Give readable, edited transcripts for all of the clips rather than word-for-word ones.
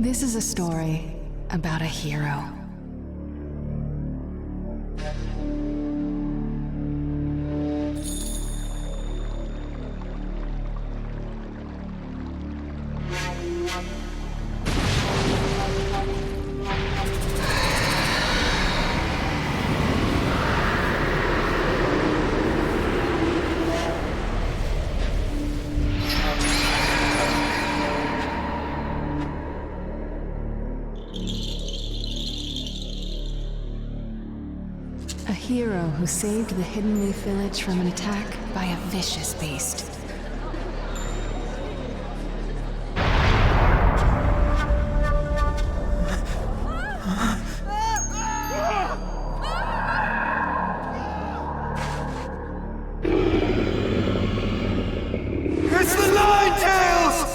This is a story about a hero. A hero who saved the Hidden Leaf village from an attack by a vicious beast. It's the Ninetales!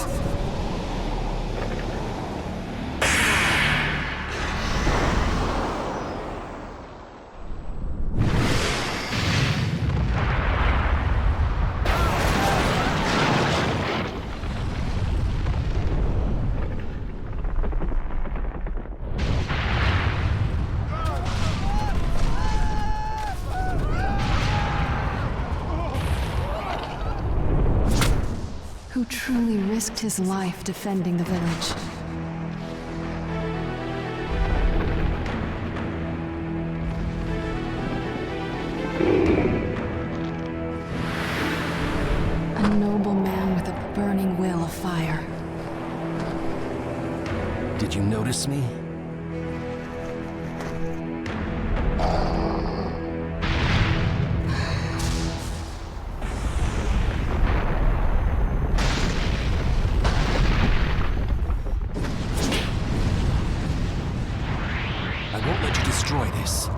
Who truly risked his life defending the village. A noble man with a burning will of fire. Did you notice me? I won't let you destroy this.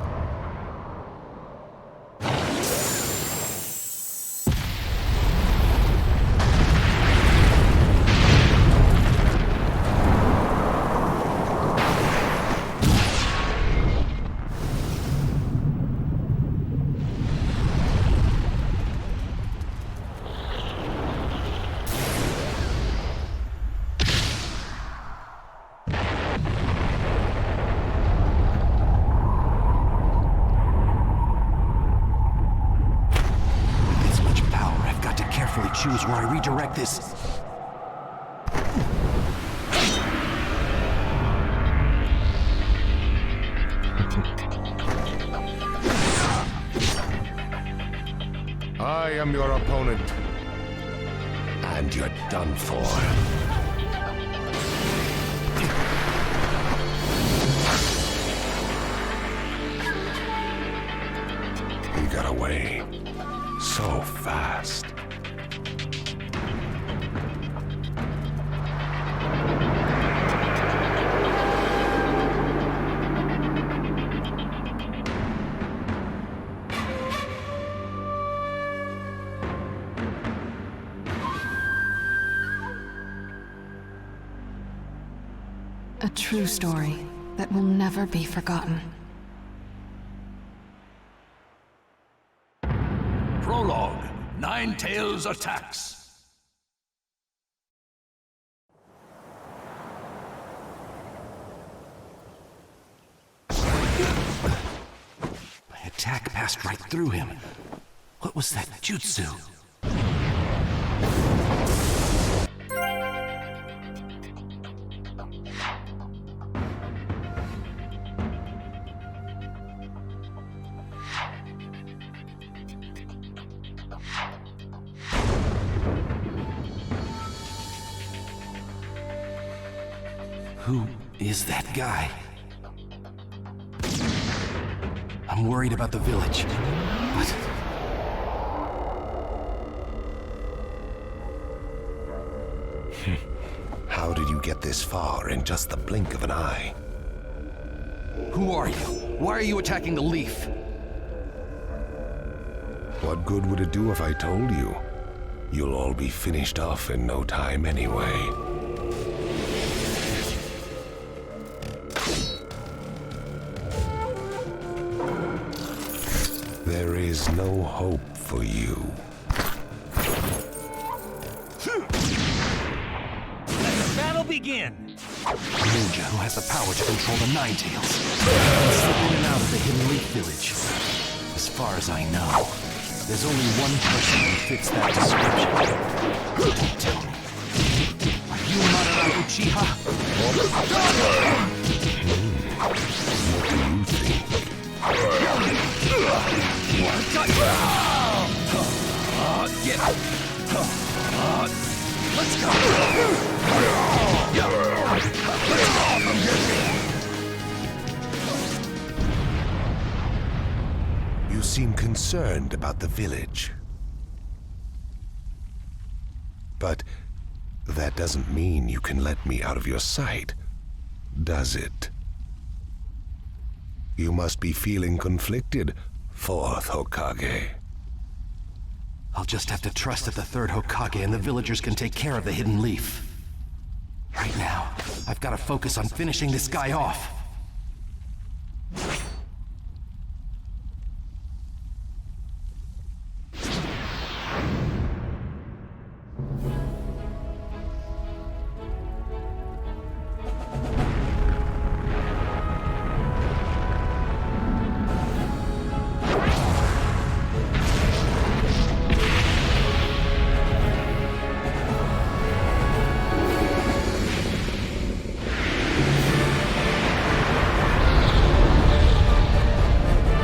Choose where I redirect this. I am your opponent. And you're done for. He got away so fast. A true story that will never be forgotten. Prologue. Ninetales attacks. My attack passed right through him. What was that jutsu? Who is that guy? I'm worried about the village. But... How did you get this far in just the blink of an eye? Who are you? Why are you attacking the leaf? What good would it do if I told you? You'll all be finished off in no time anyway. There is no hope for you. Let the battle begin! A ninja who has the power to control the Nine Tails. Slip in and out of the Hidden Leaf Village. As far as I know, there's only one person who fits that description. Don't tell me. Are you Naruto Uchiha? What do you think? Get up! Let's go! You seem concerned about the village. But that doesn't mean you can let me out of your sight, does it? You must be feeling conflicted, Fourth Hokage. I'll just have to trust that the third Hokage and the villagers can take care of the Hidden Leaf. Right now, I've got to focus on finishing this guy off.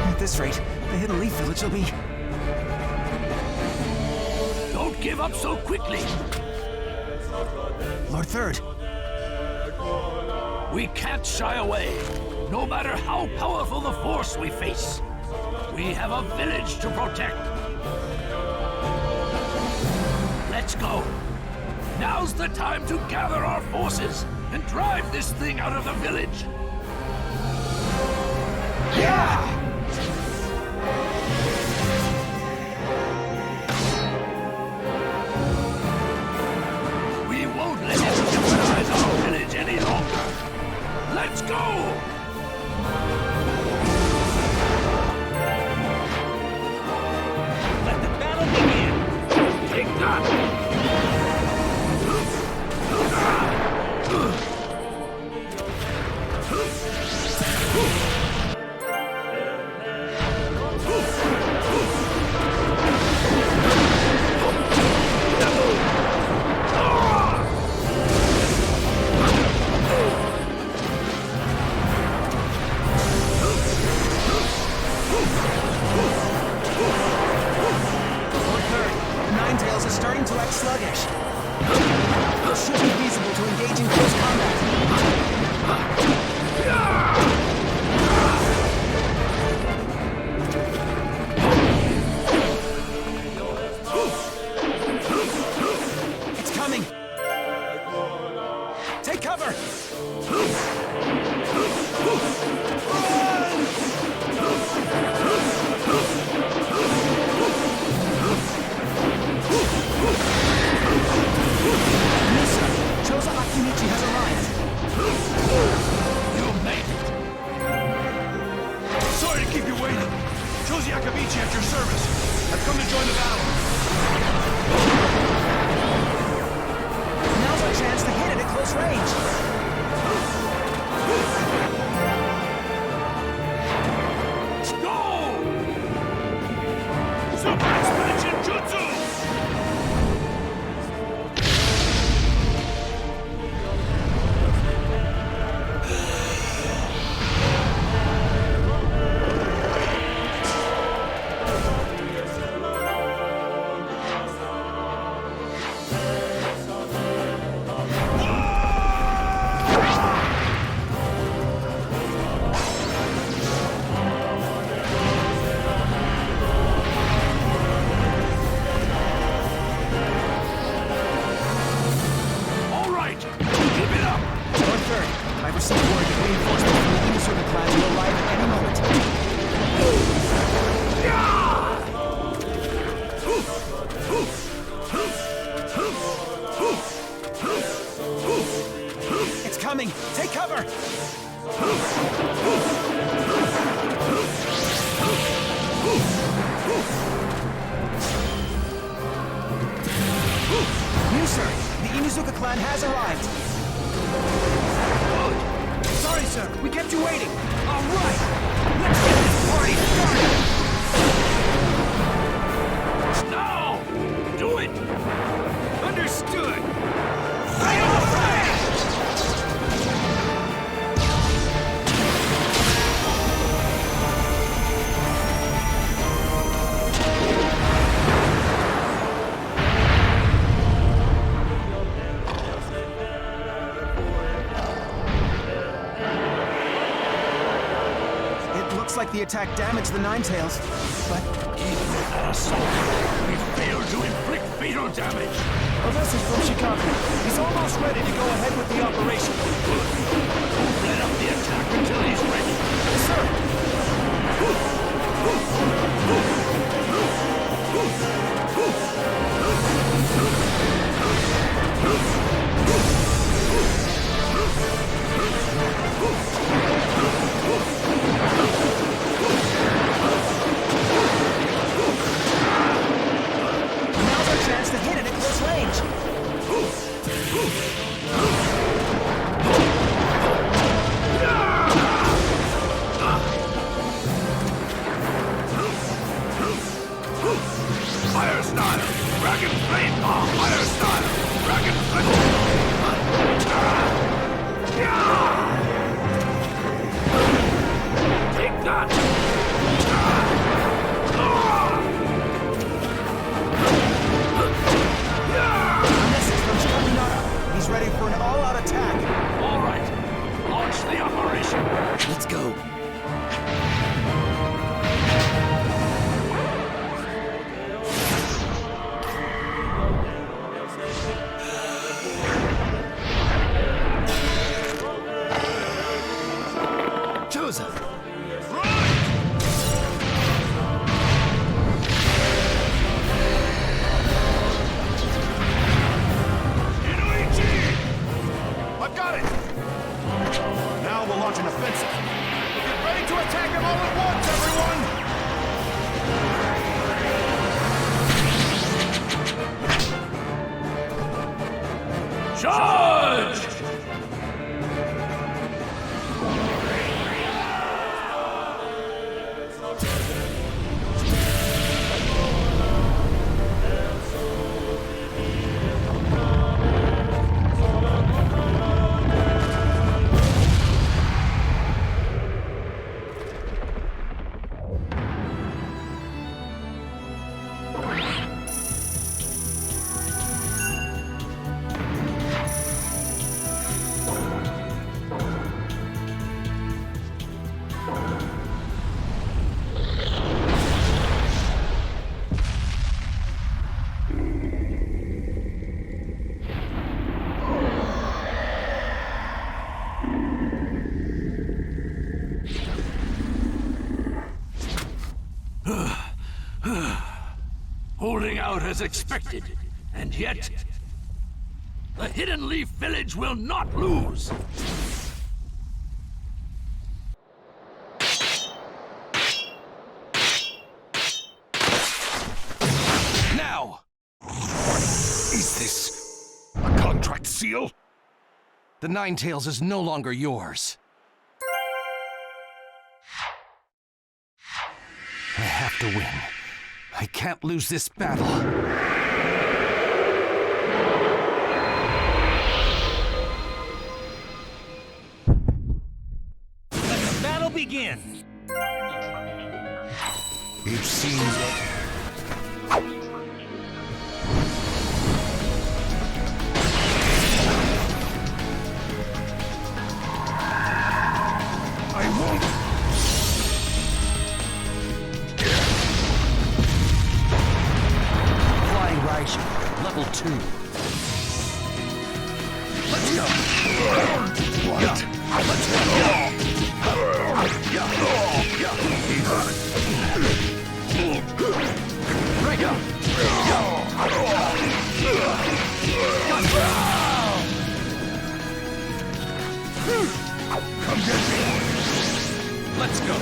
At this rate, the Hidden Leaf Village will be... Don't give up so quickly! Lord Third, We can't shy away, no matter how powerful the force we face. We have a village to protect. Let's go. Now's the time to gather our forces and drive this thing out of the village. We won't let it jeopardize our village any longer. Let's go! Let the battle begin! Take that! Lord Third, Ninetales is starting to act sluggish. It should be feasible to engage in close combat. It's coming! Take cover! Misa, Choza Akinichi has arrived. You made it! Sorry to keep you waiting. Josie Akabichi at your service. I've come to join the battle. Now's our chance to hit it at close range. Go! Super Expansion Jutsu! All right, keep it up! Lord Third, I've received word that reinforcements from the Inisurga clan will arrive at any moment. It's coming! Take cover! You, sir! The Inizuka clan has arrived! kept you waiting. All right, let's get this party started. Now! Do it! Understood. Final flash! Looks like the attack damaged the Ninetales, but Even with that assault, we failed to inflict fatal damage. a message from Chicago. He's almost ready to go ahead with the operation. Good. Don't let up the attack until he's ready. Yes, sir. Now's our chance to hit it at close range. Fire style! Dragon flame bomb! Fire style! Dragon flame! Take that! A message from Chicago. He's ready for an all-out attack. All right, launch the operation. Let's go. Joseph! I've got it! Now we'll launch an offensive. Get ready to attack him all at once, everyone! Charge! Holding out as expected, and yet the Hidden Leaf Village will not lose. Now! Is this a contract seal? The Ninetales is no longer yours. I have to win. I can't lose this battle. Let the battle begin. It seems that I won't. Flying Raiju, level 2. Let's go. What? Let's go. Come get me. Let's go.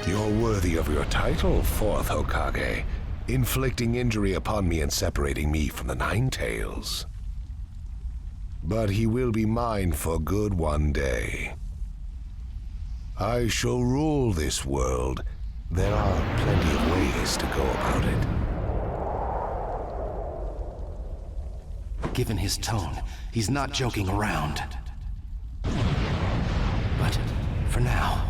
You're worthy of your title, fourth Hokage. inflicting injury upon me and separating me from the Nine Tails. But he will be mine for good one day. I shall rule this world. There are plenty of ways to go about it. Given his tone, he's not joking around. But for now...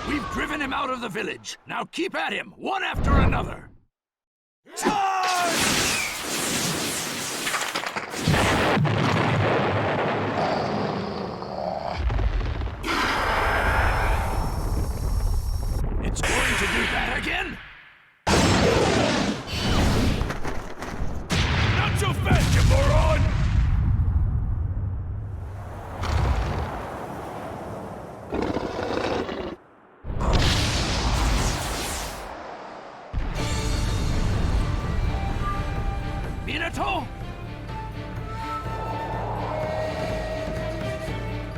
We've driven him out of the village. Now keep at him, one after another. Charge! It's going to do that again? Not so fast, you moron! Minato?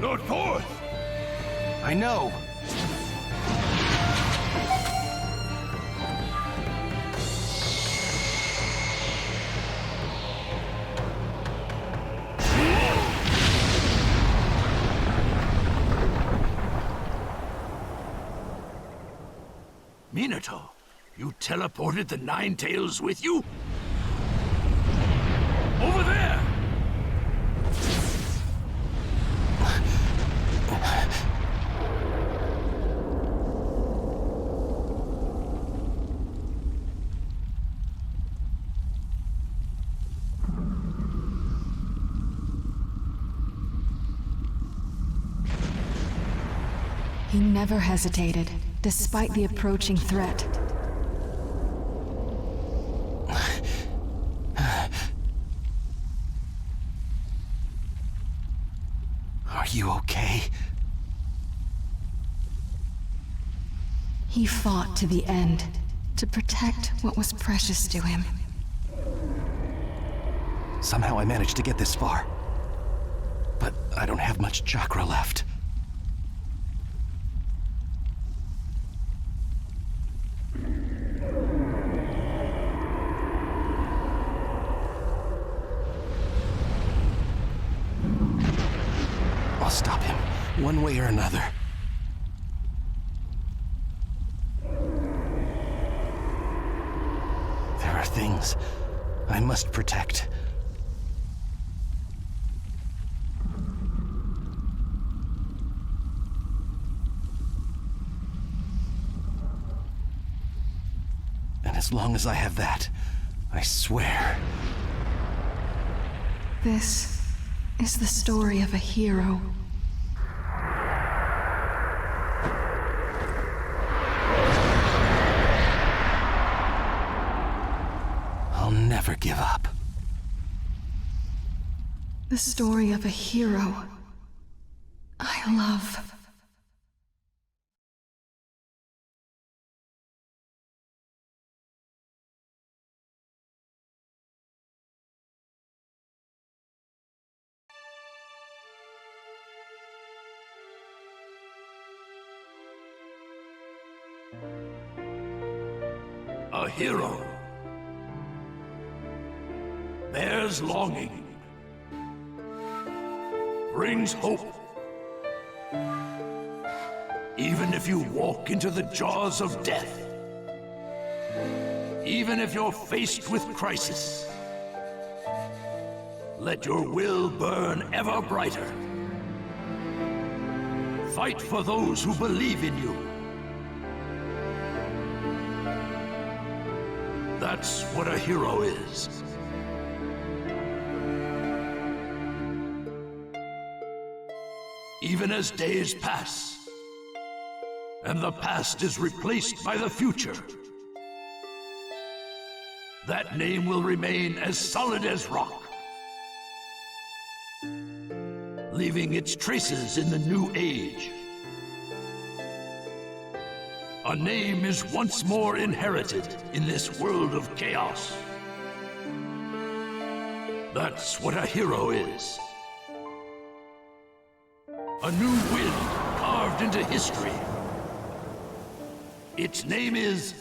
Lord Forth! I know! Minato, you teleported the Nine Tails with you? Over there! He never hesitated, despite the approaching threat. Are you okay? He fought to the end, to protect what was precious to him. Somehow I managed to get this far. But I don't have much chakra left. I'll stop him, one way or another. There are things I must protect. And as long as I have that, I swear... This is the story of a hero. I'll never give up. The story of a hero I love. A hero bears longing, brings hope. Even if you walk into the jaws of death, even if you're faced with crisis, let your will burn ever brighter. Fight for those who believe in you. That's what a hero is. even as days pass, and the past is replaced by the future. That name will remain as solid as rock, leaving its traces in the new age. A name is once more inherited in this world of chaos. That's what a hero is. A new wind carved into history. Its name is...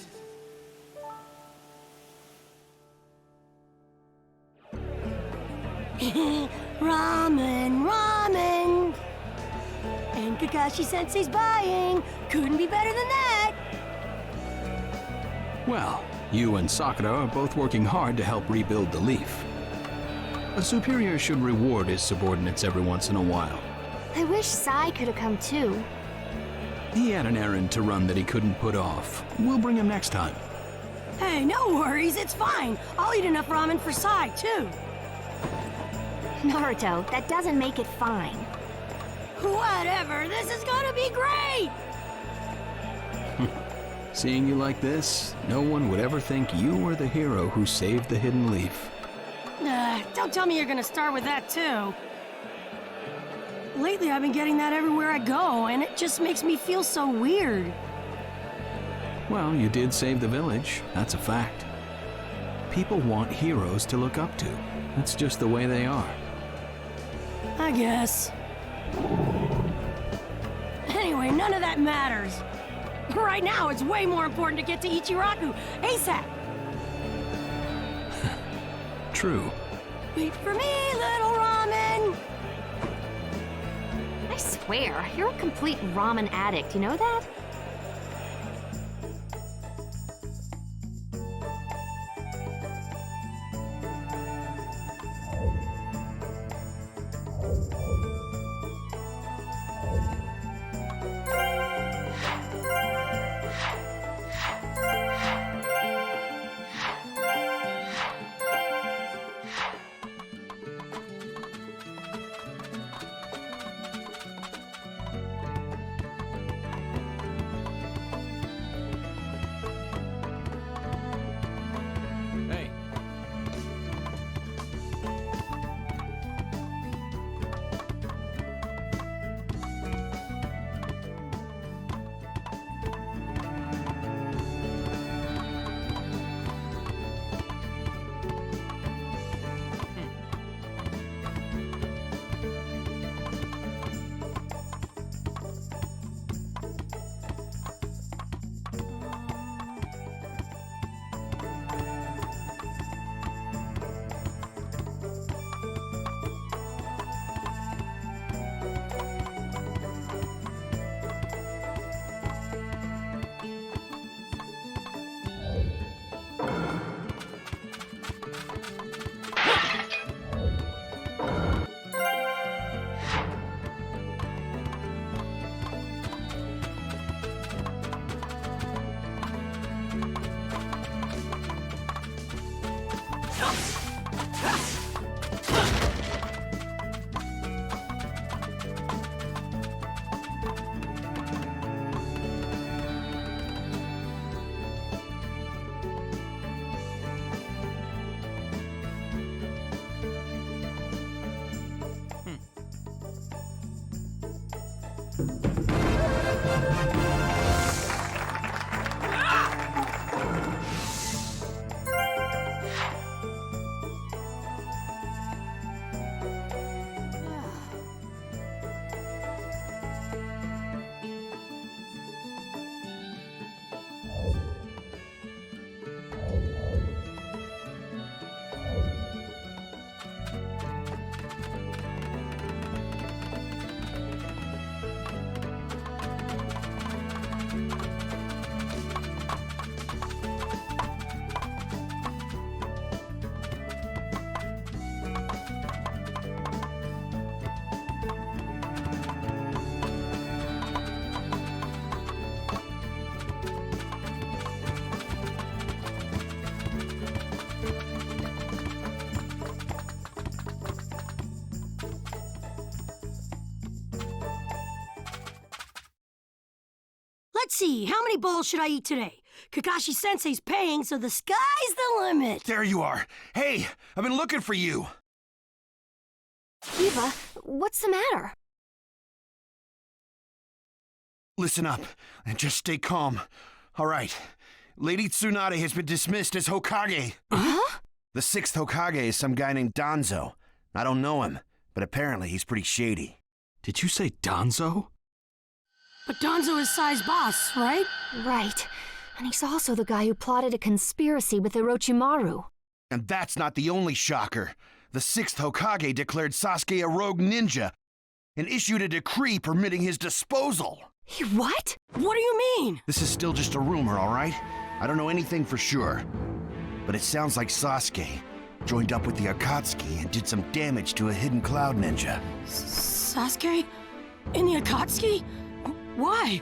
Ramen, ramen! And Kakashi-sensei's buying! Couldn't be better than that! Well, you and Sakura are both working hard to help rebuild the Leaf. A superior should reward his subordinates every once in a while. I wish Sai could have come too. He had an errand to run that he couldn't put off. We'll bring him next time. Hey, no worries, it's fine. I'll eat enough ramen for Sai, too. Naruto, that doesn't make it fine. Whatever, this is gonna be great! Seeing you like this, no one would ever think you were the hero who saved the Hidden Leaf. Don't tell me you're gonna start with that, too. Lately, I've been getting that everywhere I go, and it just makes me feel so weird. Well, you did save the village. That's a fact. People want heroes to look up to. That's just the way they are. I guess. Anyway, none of that matters. Right now, it's way more important to get to Ichiraku ASAP. True. Wait for me, little ramen. I swear, you're a complete ramen addict, you know that? Hey. Let's see, how many bowls should I eat today? Kakashi-sensei's paying, so the sky's the limit. There you are. Hey, I've been looking for you. Eva, what's the matter? Listen up, and just stay calm. All right, Lady Tsunade has been dismissed as Hokage. Huh? The 6th Hokage is some guy named Danzo. I don't know him, but apparently he's pretty shady. Did you say Danzo? But Danzo is Sai's boss, right? Right. And he's also the guy who plotted a conspiracy with Orochimaru. And that's not the only shocker. The 6th Hokage declared Sasuke a rogue ninja and issued a decree permitting his disposal. What? What do you mean? This is still just a rumor, all right? I don't know anything for sure. But it sounds like Sasuke joined up with the Akatsuki and did some damage to a hidden cloud ninja. Sasuke? In the Akatsuki? Why?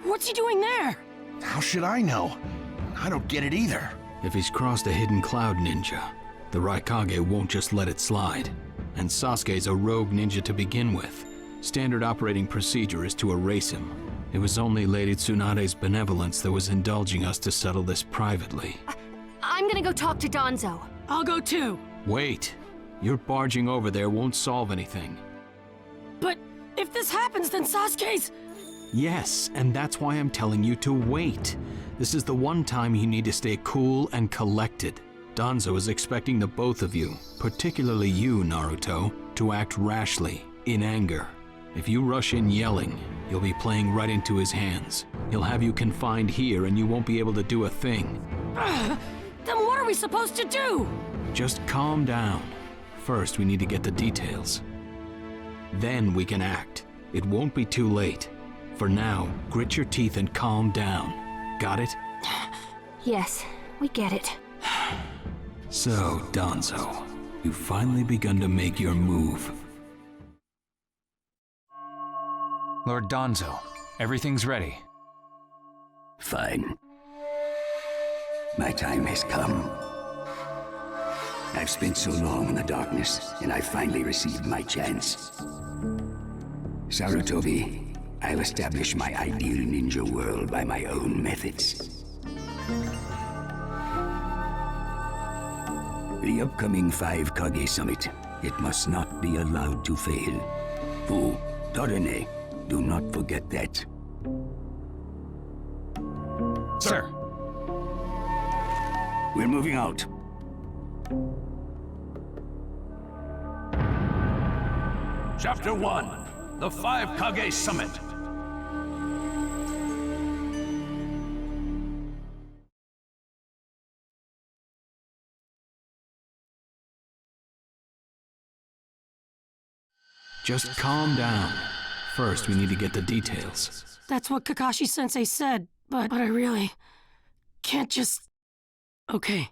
What's he doing there? How should I know? I don't get it either. If he's crossed a hidden cloud ninja, the Raikage won't just let it slide. And Sasuke's a rogue ninja to begin with. Standard operating procedure is to erase him. It was only Lady Tsunade's benevolence that was indulging us to settle this privately. I'm gonna go talk to Danzo. I'll go too. Wait. Your barging over there won't solve anything. But if this happens, then Sasuke's... Yes, and that's why I'm telling you to wait. This is the one time you need to stay cool and collected. Danzo is expecting the both of you, particularly you, Naruto, to act rashly, in anger. If you rush in yelling, you'll be playing right into his hands. He'll have you confined here and you won't be able to do a thing. Then what are we supposed to do? Just calm down. First, we need to get the details. Then we can act. It won't be too late. For now, grit your teeth and calm down. Got it? Yes, we get it. So, Danzo, you've finally begun to make your move. Lord Danzo, everything's ready. Fine. My time has come. I've spent so long in the darkness, and I finally received my chance. Sarutobi, I'll establish my ideal ninja world by my own methods. The upcoming 5 Kage Summit, it must not be allowed to fail. Fu, Torene, do not forget that. Sir. We're moving out. Chapter 1, the 5 Kage Summit. Just calm down. First, we need to get the details. That's what Kakashi-sensei said, but I really can't just... Okay.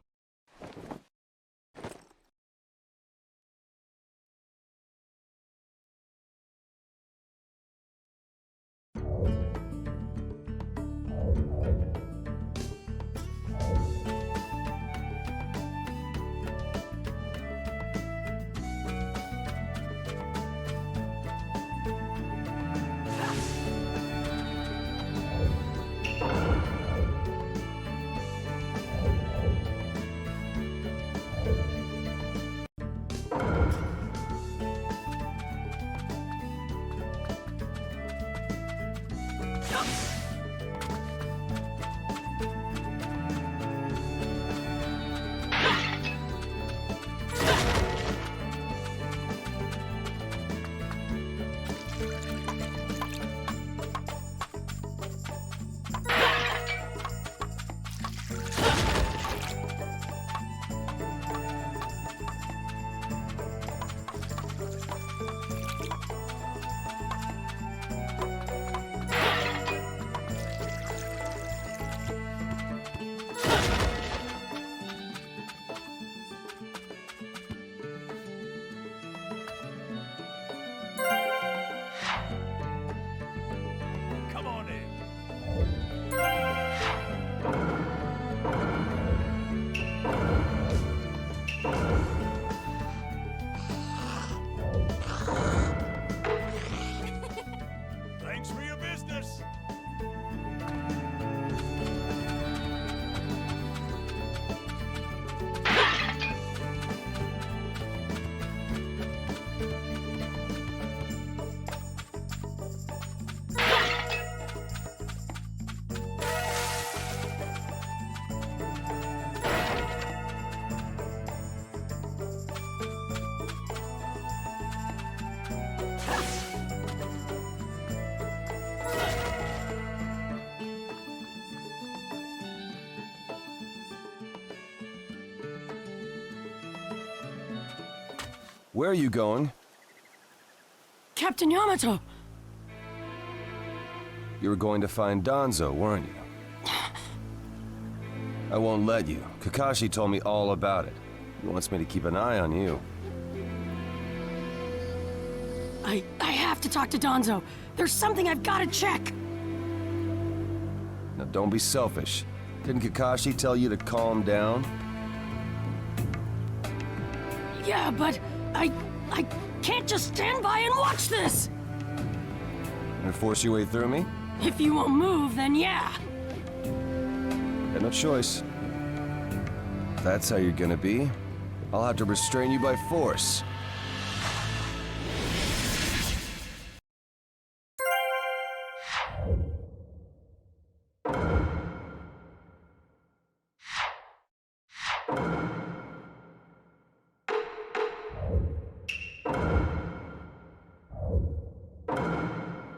Where are you going? Captain Yamato! You were going to find Danzo, weren't you? I won't let you. Kakashi told me all about it. He wants me to keep an eye on you. I have to talk to Danzo. There's something I've got to check. Now don't be selfish. Didn't Kakashi tell you to calm down? Yeah, but I can't just stand by and watch this! Gonna force your way through me? If you won't move, then yeah. Got no choice. If that's how you're gonna be, I'll have to restrain you by force.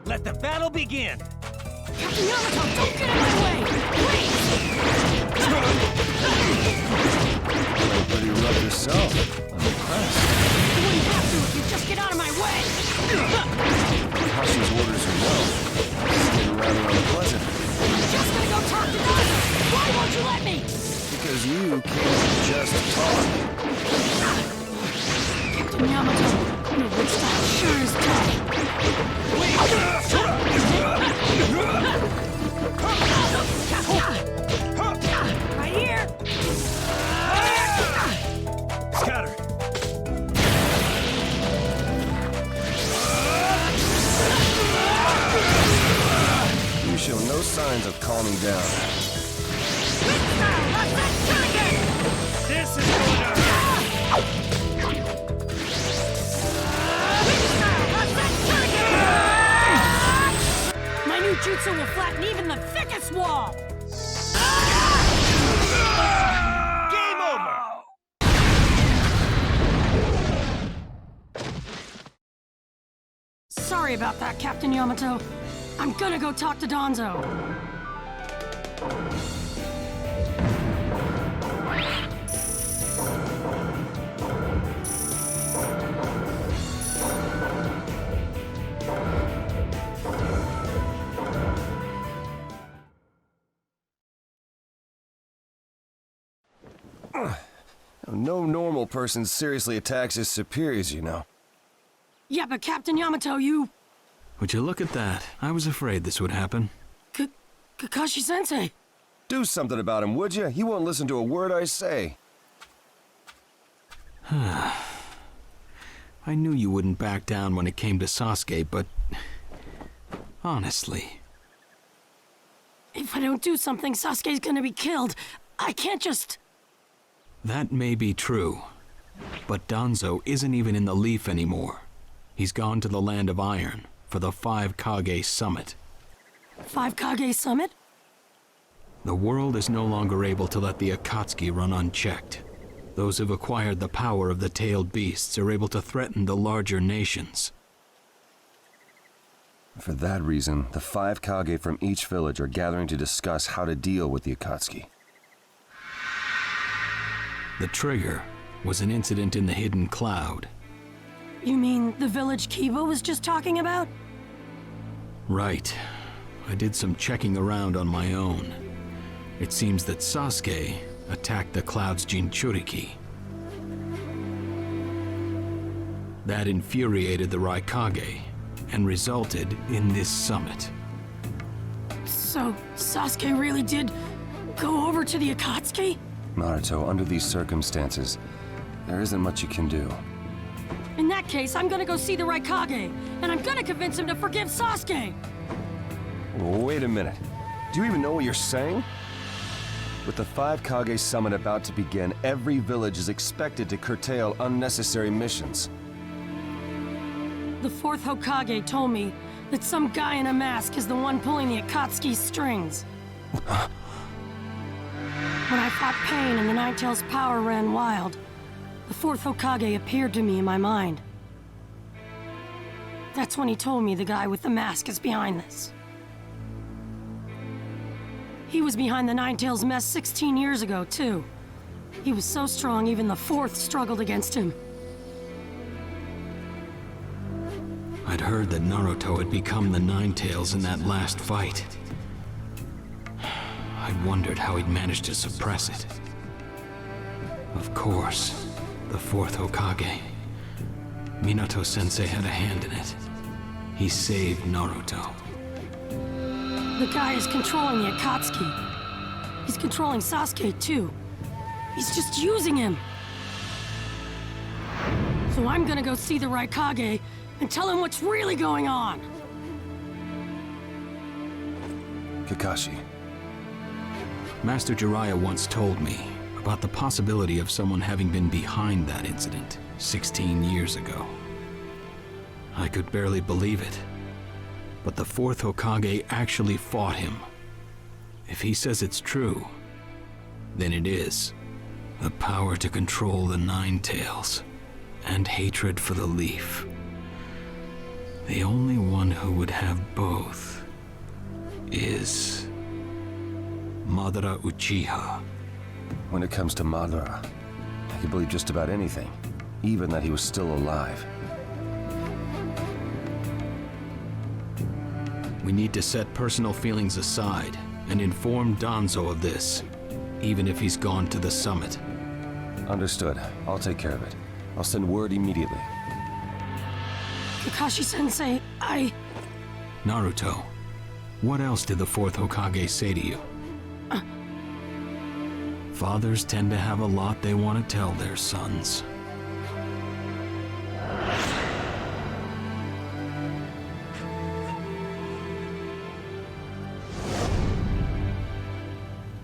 Let the battle begin! Captain Yamato, don't get in my way! Please! You're pretty rough yourself. I'm impressed. You wouldn't have to if you just get out of my way! Kakashi's orders are no. It's rather unpleasant. I'm just gonna go talk to Danzo! Why won't you let me? Because you can't just talk. Captain Yamato, your wood style sure is tough. Right here! Scatter! You show no signs of calming down. This is going to My new jutsu will flatten even the thickest wall! Game over! Sorry about that, Captain Yamato. I'm gonna go talk to Danzo. No normal person seriously attacks his superiors, you know. Yeah, but Captain Yamato, you... Would you look at that? I was afraid this would happen. Kakashi-sensei. Do something about him, would you? He won't listen to a word I say. I knew you wouldn't back down when it came to Sasuke, but... honestly... If I don't do something, Sasuke's gonna be killed. I can't just... That may be true, but Danzo isn't even in the Leaf anymore. He's gone to the Land of Iron for the 5 Kage Summit. 5 Kage Summit? The world is no longer able to let the Akatsuki run unchecked. Those who've acquired the power of the tailed beasts are able to threaten the larger nations. For that reason, the 5 Kage from each village are gathering to discuss how to deal with the Akatsuki. The trigger was an incident in the Hidden Cloud. You mean the village Kiba was just talking about? Right. I did some checking around on my own. It seems that Sasuke attacked the Cloud's Jinchuriki. That infuriated the Raikage and resulted in this summit. So, Sasuke really did go over to the Akatsuki? Naruto, under these circumstances, there isn't much you can do. In that case, I'm gonna go see the Raikage, and I'm gonna convince him to forgive Sasuke! Wait a minute. Do you even know what you're saying? With the 5 Kage summit about to begin, every village is expected to curtail unnecessary missions. The 4th Hokage told me that some guy in a mask is the one pulling the Akatsuki's strings. When I fought Pain and the Ninetales' power ran wild, the 4th Hokage appeared to me in my mind. That's when he told me the guy with the mask is behind this. He was behind the Ninetales' mess 16 years ago, too. He was so strong, even the 4th struggled against him. I'd heard that Naruto had become the Ninetales in that last fight. I wondered how he'd managed to suppress it. Of course, the 4th Hokage. Minato-sensei had a hand in it. He saved Naruto. The guy is controlling the Akatsuki. He's controlling Sasuke, too. He's just using him. So I'm gonna go see the Raikage and tell him what's really going on. Kakashi. Master Jiraiya once told me about the possibility of someone having been behind that incident 16 years ago. I could barely believe it, but the 4th Hokage actually fought him. If he says it's true, then it is. The power to control the Ninetales, and hatred for the Leaf. The only one who would have both is Madara Uchiha. When it comes to Madara, I can believe just about anything, even that he was still alive. We need to set personal feelings aside and inform Danzo of this, even if he's gone to the summit. Understood. I'll take care of it. I'll send word immediately. Kakashi-sensei, Naruto, what else did the 4th Hokage say to you? Fathers tend to have a lot they want to tell their sons.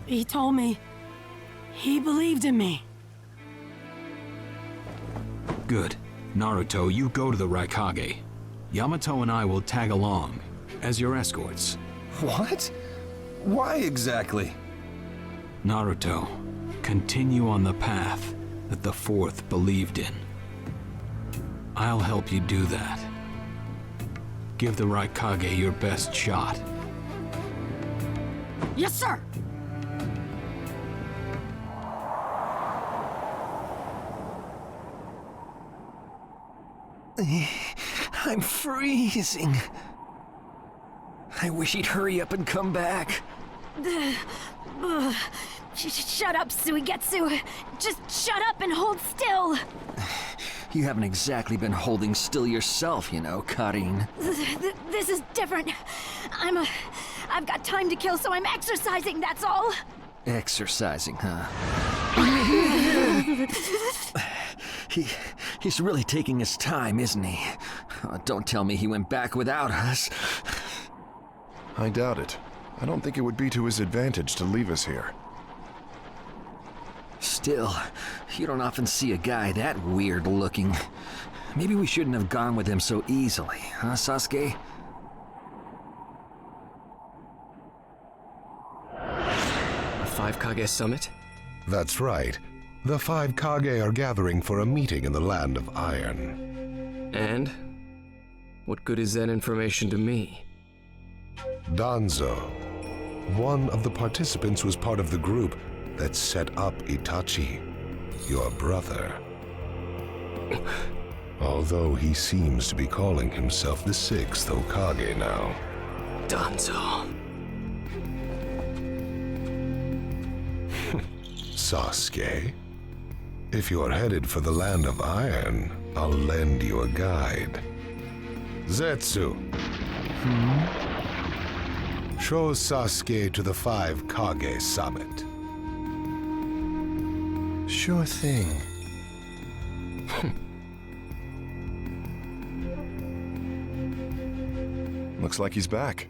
He told me he believed in me. Good. Naruto, you go to the Raikage. Yamato and I will tag along as your escorts. What? Why exactly? Naruto, continue on the path that the 4th believed in. I'll help you do that. Give the Raikage your best shot. Yes, sir! I'm freezing. I wish he'd hurry up and come back. Shut up, Suigetsu. Just shut up and hold still. You haven't exactly been holding still yourself, you know, Karin. This is different. I've got time to kill, so I'm exercising, that's all. Exercising, huh? He's really taking his time, isn't he? Oh, don't tell me he went back without us. I doubt it. I don't think it would be to his advantage to leave us here. Still, you don't often see a guy that weird looking. Maybe we shouldn't have gone with him so easily, huh, Sasuke? A 5 Kage summit? That's right. The 5 Kage are gathering for a meeting in the Land of Iron. And? What good is that information to me? Danzo, one of the participants, was part of the group that set up Itachi, your brother. Although he seems to be calling himself the 6th Hokage now. Danzo. Sasuke, if you're headed for the Land of Iron, I'll lend you a guide. Zetsu. Show Sasuke to the 5 Kage summit. Sure thing. Looks like he's back.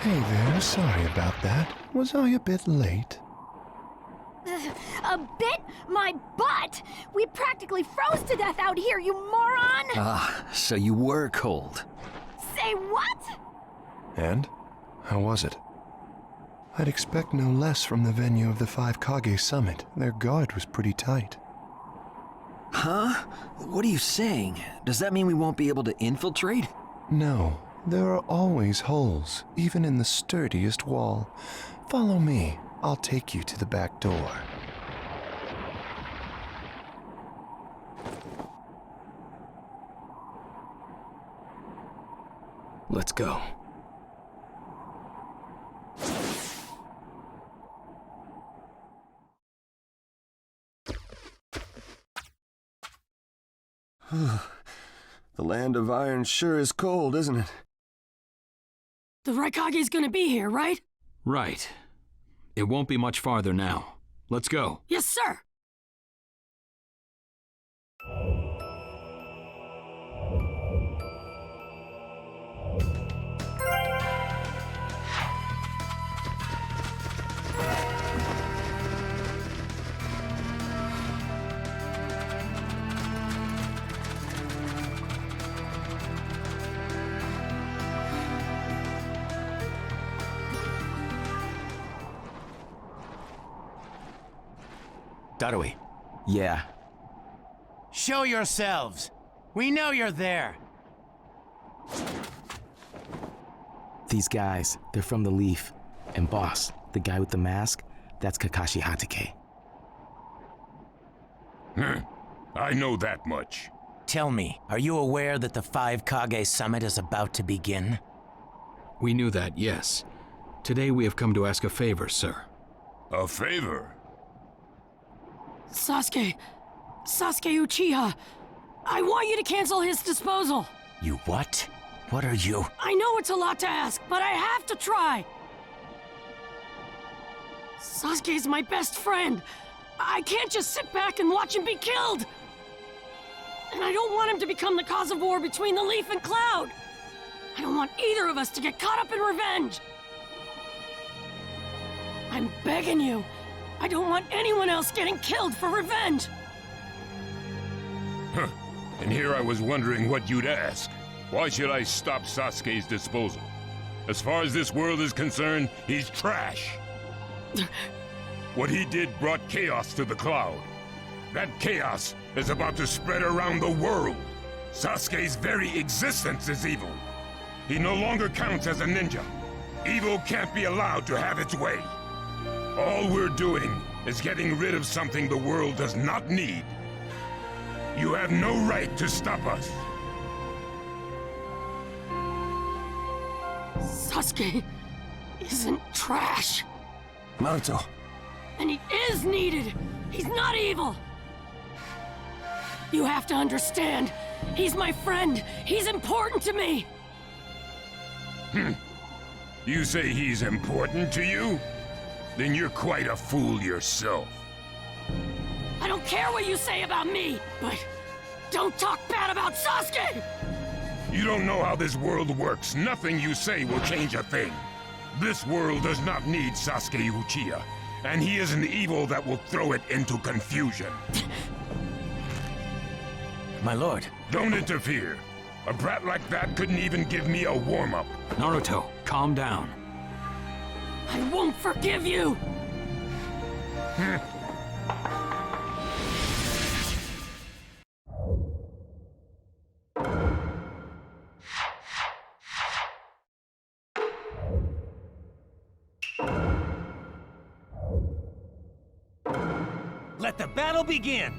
Hey there, sorry about that. Was I a bit late? A bit? My butt! We practically froze to death out here, you moron! Ah, so you were cold. Say what? And? How was it? I'd expect no less from the venue of the 5 Kage summit. Their guard was pretty tight. Huh? What are you saying? Does that mean we won't be able to infiltrate? No, there are always holes, even in the sturdiest wall. Follow me. I'll take you to the back door. Let's go. The land of iron sure is cold, isn't it? The Raikage's gonna be here, right? Right. It won't be much farther now. Let's go. Yes, sir! Darui. Yeah. Show yourselves! We know you're there! These guys, they're from the Leaf. And boss, the guy with the mask, that's Kakashi Hatake. I know that much. Tell me, are you aware that the 5 Kage summit is about to begin? We knew that, yes. Today we have come to ask a favor, sir. A favor? Sasuke Uchiha, I want you to cancel his disposal. You what? What are you? I know it's a lot to ask, but I have to try. Sasuke's my best friend. I can't just sit back and watch him be killed. And I don't want him to become the cause of war between the Leaf and Cloud. I don't want either of us to get caught up in revenge. I'm begging you. I don't want anyone else getting killed for revenge. Huh. And here I was wondering what you'd ask. Why should I stop Sasuke's disposal? As far as this world is concerned, he's trash. What he did brought chaos to the Cloud. That chaos is about to spread around the world. Sasuke's very existence is evil. He no longer counts as a ninja. Evil can't be allowed to have its way. All we're doing is getting rid of something the world does not need. You have no right to stop us. Sasuke isn't trash. Naruto. And he is needed. He's not evil. You have to understand. He's my friend. He's important to me. You say he's important to you? Then you're quite a fool yourself. I don't care what you say about me, but don't talk bad about Sasuke! You don't know how this world works. Nothing you say will change a thing. This world does not need Sasuke Uchiha, and he is an evil that will throw it into confusion. My lord. Don't interfere. A brat like that couldn't even give me a warm-up. Naruto, calm down. I won't forgive you! Let the battle begin!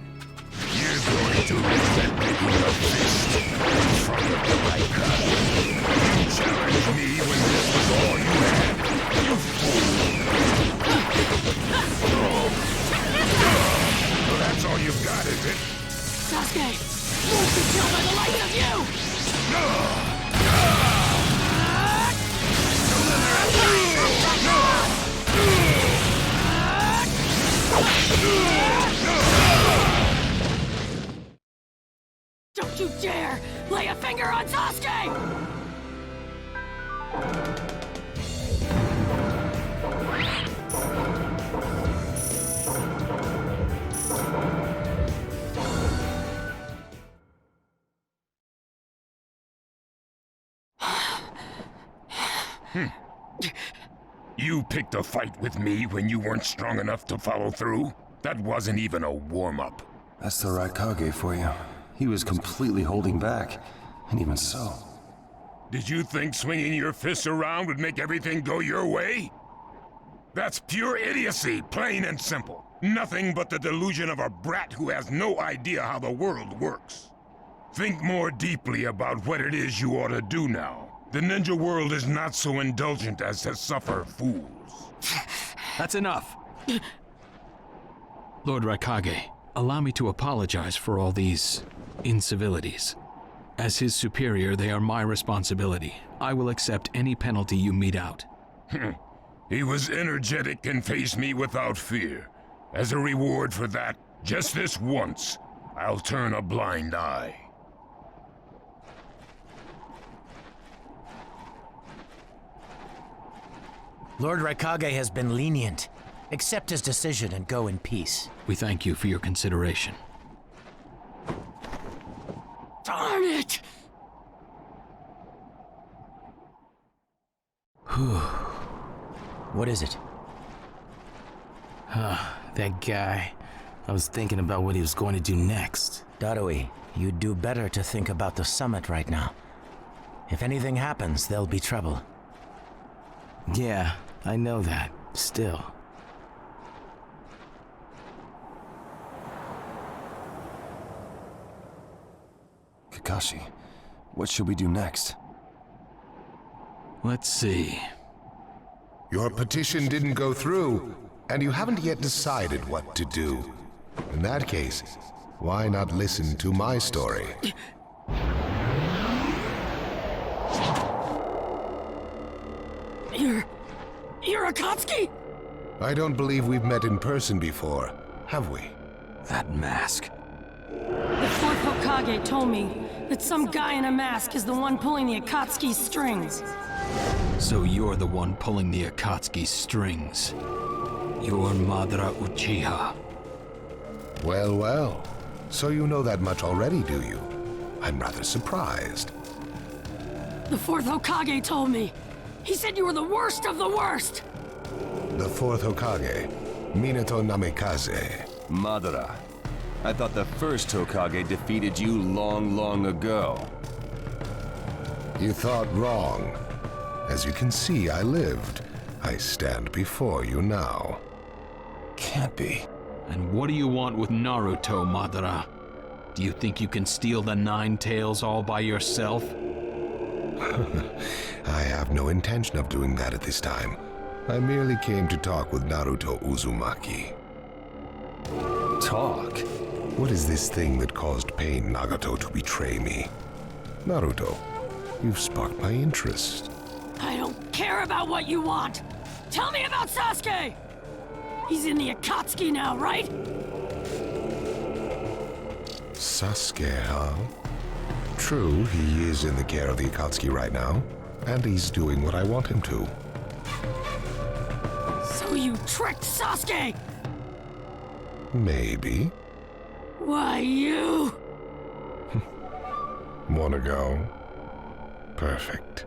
You're going to regret making a fist in front of the Raikage. You challenged me when this was all you had. You fool! Well, that's all you've got, is it? Sasuke won't be killed by the likes of you! Don't you dare lay a finger on Sasuke! You picked a fight with me when you weren't strong enough to follow through? That wasn't even a warm-up. That's the right Kage for you. He was completely holding back, and even so. Did you think swinging your fists around would make everything go your way? That's pure idiocy, plain and simple. Nothing but the delusion of a brat who has no idea how the world works. Think more deeply about what it is you ought to do now. The ninja world is not so indulgent as to suffer fools. That's enough. Lord Raikage, allow me to apologize for all these incivilities. As his superior, they are my responsibility. I will accept any penalty you mete out. He was energetic and faced me without fear. As a reward for that, just this once, I'll turn a blind eye. Lord Raikage has been lenient. Accept his decision and go in peace. We thank you for your consideration. Darn it! What is it? That guy. I was thinking about what he was going to do next. Darui, you'd do better to think about the summit right now. If anything happens, there'll be trouble. Yeah, I know that. Still. Kakashi, what should we do next? Let's see. Your petition didn't go through, and you haven't yet decided what to do. In that case, why not listen to my story? You're Akatsuki? I don't believe we've met in person before, have we? That mask. The fourth Hokage told me that some guy in a mask is the one pulling the Akatsuki's strings. So you're the one pulling the Akatsuki's strings. You're Madara Uchiha. Well, well. So you know that much already, do you? I'm rather surprised. The fourth Hokage told me. He said you were the worst of the worst. The fourth Hokage, Minato Namikaze. Madara. I thought the first Hokage defeated you long ago. You thought wrong. As you can see, I lived. I stand before you now. Can't be. And what do you want with Naruto, Madara? Do you think you can steal the Nine Tails all by yourself? I have no intention of doing that at this time. I merely came to talk with Naruto Uzumaki. Talk? What is this thing that caused Pain Nagato to betray me? Naruto, you've sparked my interest. I don't care about what you want. Tell me about Sasuke! He's in the Akatsuki now, right? Sasuke, huh? True, he is in the care of the Akatsuki right now, and he's doing what I want him to. So you tricked Sasuke! Maybe. Why, you... Wanna go? Perfect.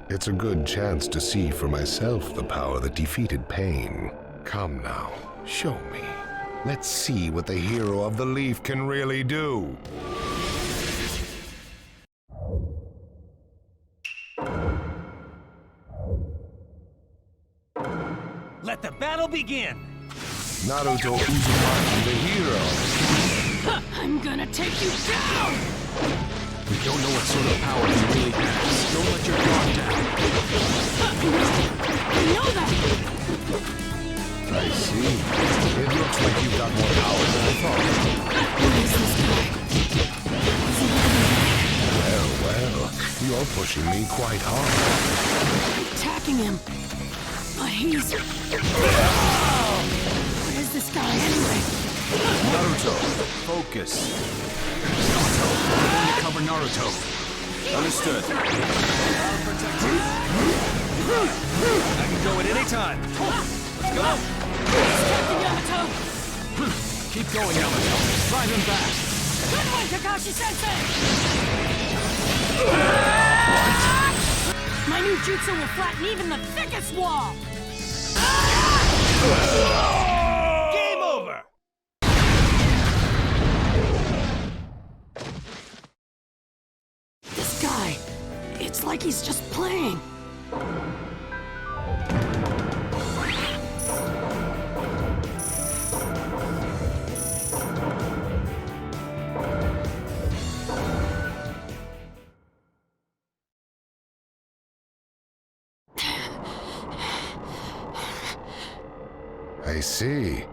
It's a good chance to see for myself the power that defeated Pain. Come now, show me. Let's see what the hero of the leaf can really do. Let the battle begin! Naruto Uzumaki, the hero. I'm gonna take you down! We don't know what sort of power he really has. Don't let your guard down. I know that! I see. It looks like you've got more power than I thought. Who is this guy? Well, you're pushing me quite hard. I'm attacking him. But he's... What is this guy anyway? Naruto, focus. Naruto, we're going to cover Naruto. Understood. I'll protect you. I can go at any time. Let's go. Captain Yamato! Keep going, Yamato. Drive him back. Good one, Kakashi-sensei! My new jutsu will flatten even the thickest wall! Game over! This guy, it's like he's just playing. I see.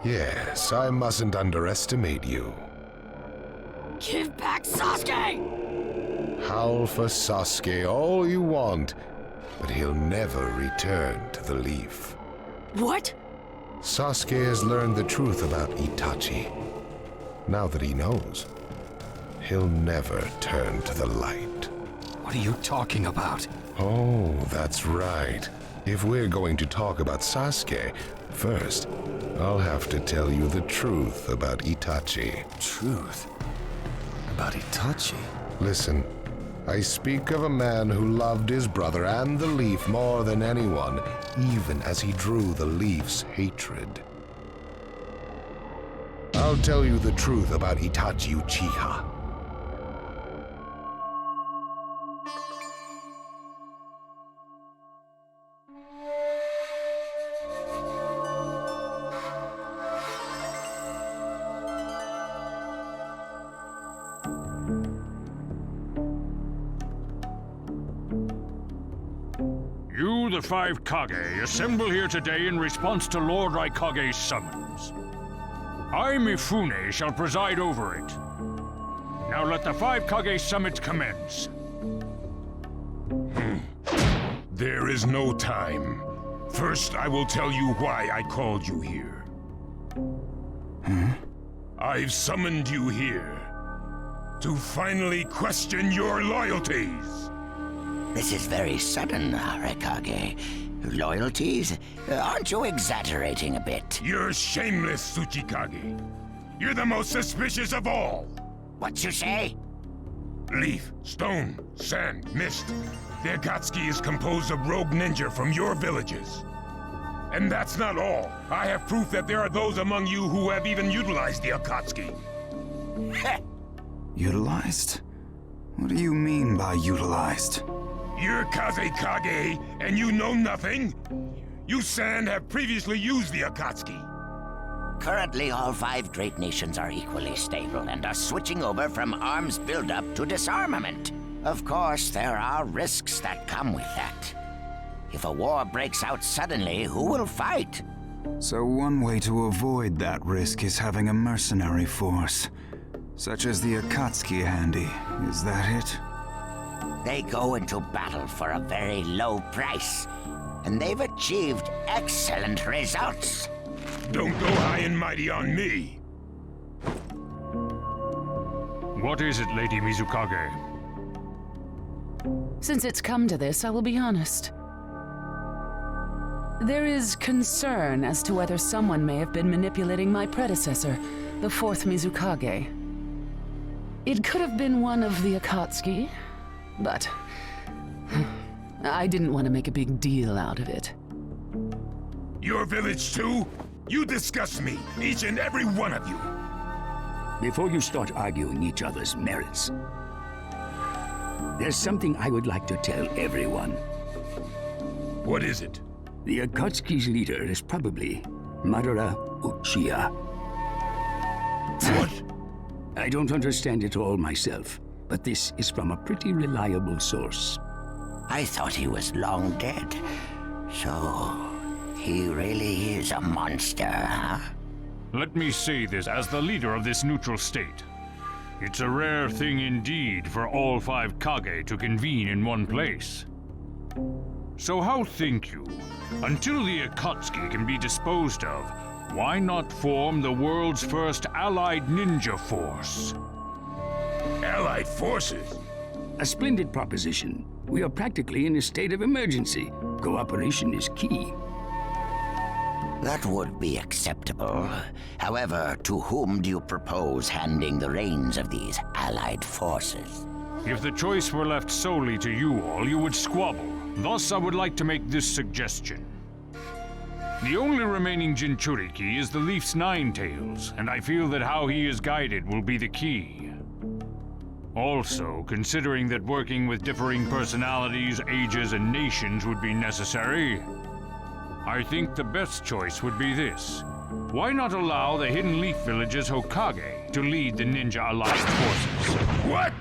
Yes, I mustn't underestimate you. Give back Sasuke! Howl for Sasuke all you want, but he'll never return to the Leaf. What? Sasuke has learned the truth about Itachi. Now that he knows, he'll never turn to the light. What are you talking about? Oh, that's right. If we're going to talk about Sasuke, first, I'll have to tell you the truth about Itachi. Truth? About Itachi? Listen, I speak of a man who loved his brother and the Leaf more than anyone, even as he drew the Leaf's hatred. I'll tell you the truth about Itachi Uchiha. You, the five Kage, assemble here today in response to Lord Raikage's summons. I, Mifune, shall preside over it. Now let the five Kage summit commence. There is no time. First, I will tell you why I called you here. I've summoned you here to finally question your loyalties. This is very sudden, Raikage. Loyalties? Aren't you exaggerating a bit? You're shameless, Tsuchikage. You're the most suspicious of all. What you say? Leaf, stone, sand, mist. The Akatsuki is composed of rogue ninja from your villages. And that's not all. I have proof that there are those among you who have even utilized the Akatsuki. Utilized? What do you mean by utilized? You're Kaze Kage, and you know nothing? You Sand have previously used the Akatsuki. Currently, all five great nations are equally stable and are switching over from arms buildup to disarmament. Of course, there are risks that come with that. If a war breaks out suddenly, who will fight? So one way to avoid that risk is having a mercenary force, such as the Akatsuki handy. Is that it? They go into battle for a very low price, and they've achieved excellent results. Don't go high and mighty on me. What is it, Lady Mizukage? Since it's come to this, I will be honest. There is concern as to whether someone may have been manipulating my predecessor, the fourth Mizukage. It could have been one of the Akatsuki, but I didn't want to make a big deal out of it. Your village too? You disgust me, each and every one of you. Before you start arguing each other's merits, there's something I would like to tell everyone. What is it? The Akatsuki's leader is probably Madara Uchiha. What? I don't understand it all myself, but this is from a pretty reliable source. I thought he was long dead, so he really is a monster, huh? Let me say this as the leader of this neutral state. It's a rare thing indeed for all five Kage to convene in one place. So how think you, until the Akatsuki can be disposed of, why not form the world's first allied ninja force? Allied forces? A splendid proposition. We are practically in a state of emergency. Cooperation is key. That would be acceptable. However, to whom do you propose handing the reins of these allied forces? If the choice were left solely to you all, you would squabble. Thus, I would like to make this suggestion. The only remaining Jinchuriki is the Leaf's Ninetales, and I feel that how he is guided will be the key. Also, considering that working with differing personalities, ages, and nations would be necessary, I think the best choice would be this. Why not allow the Hidden Leaf Village's Hokage to lead the Ninja Alliance forces? What?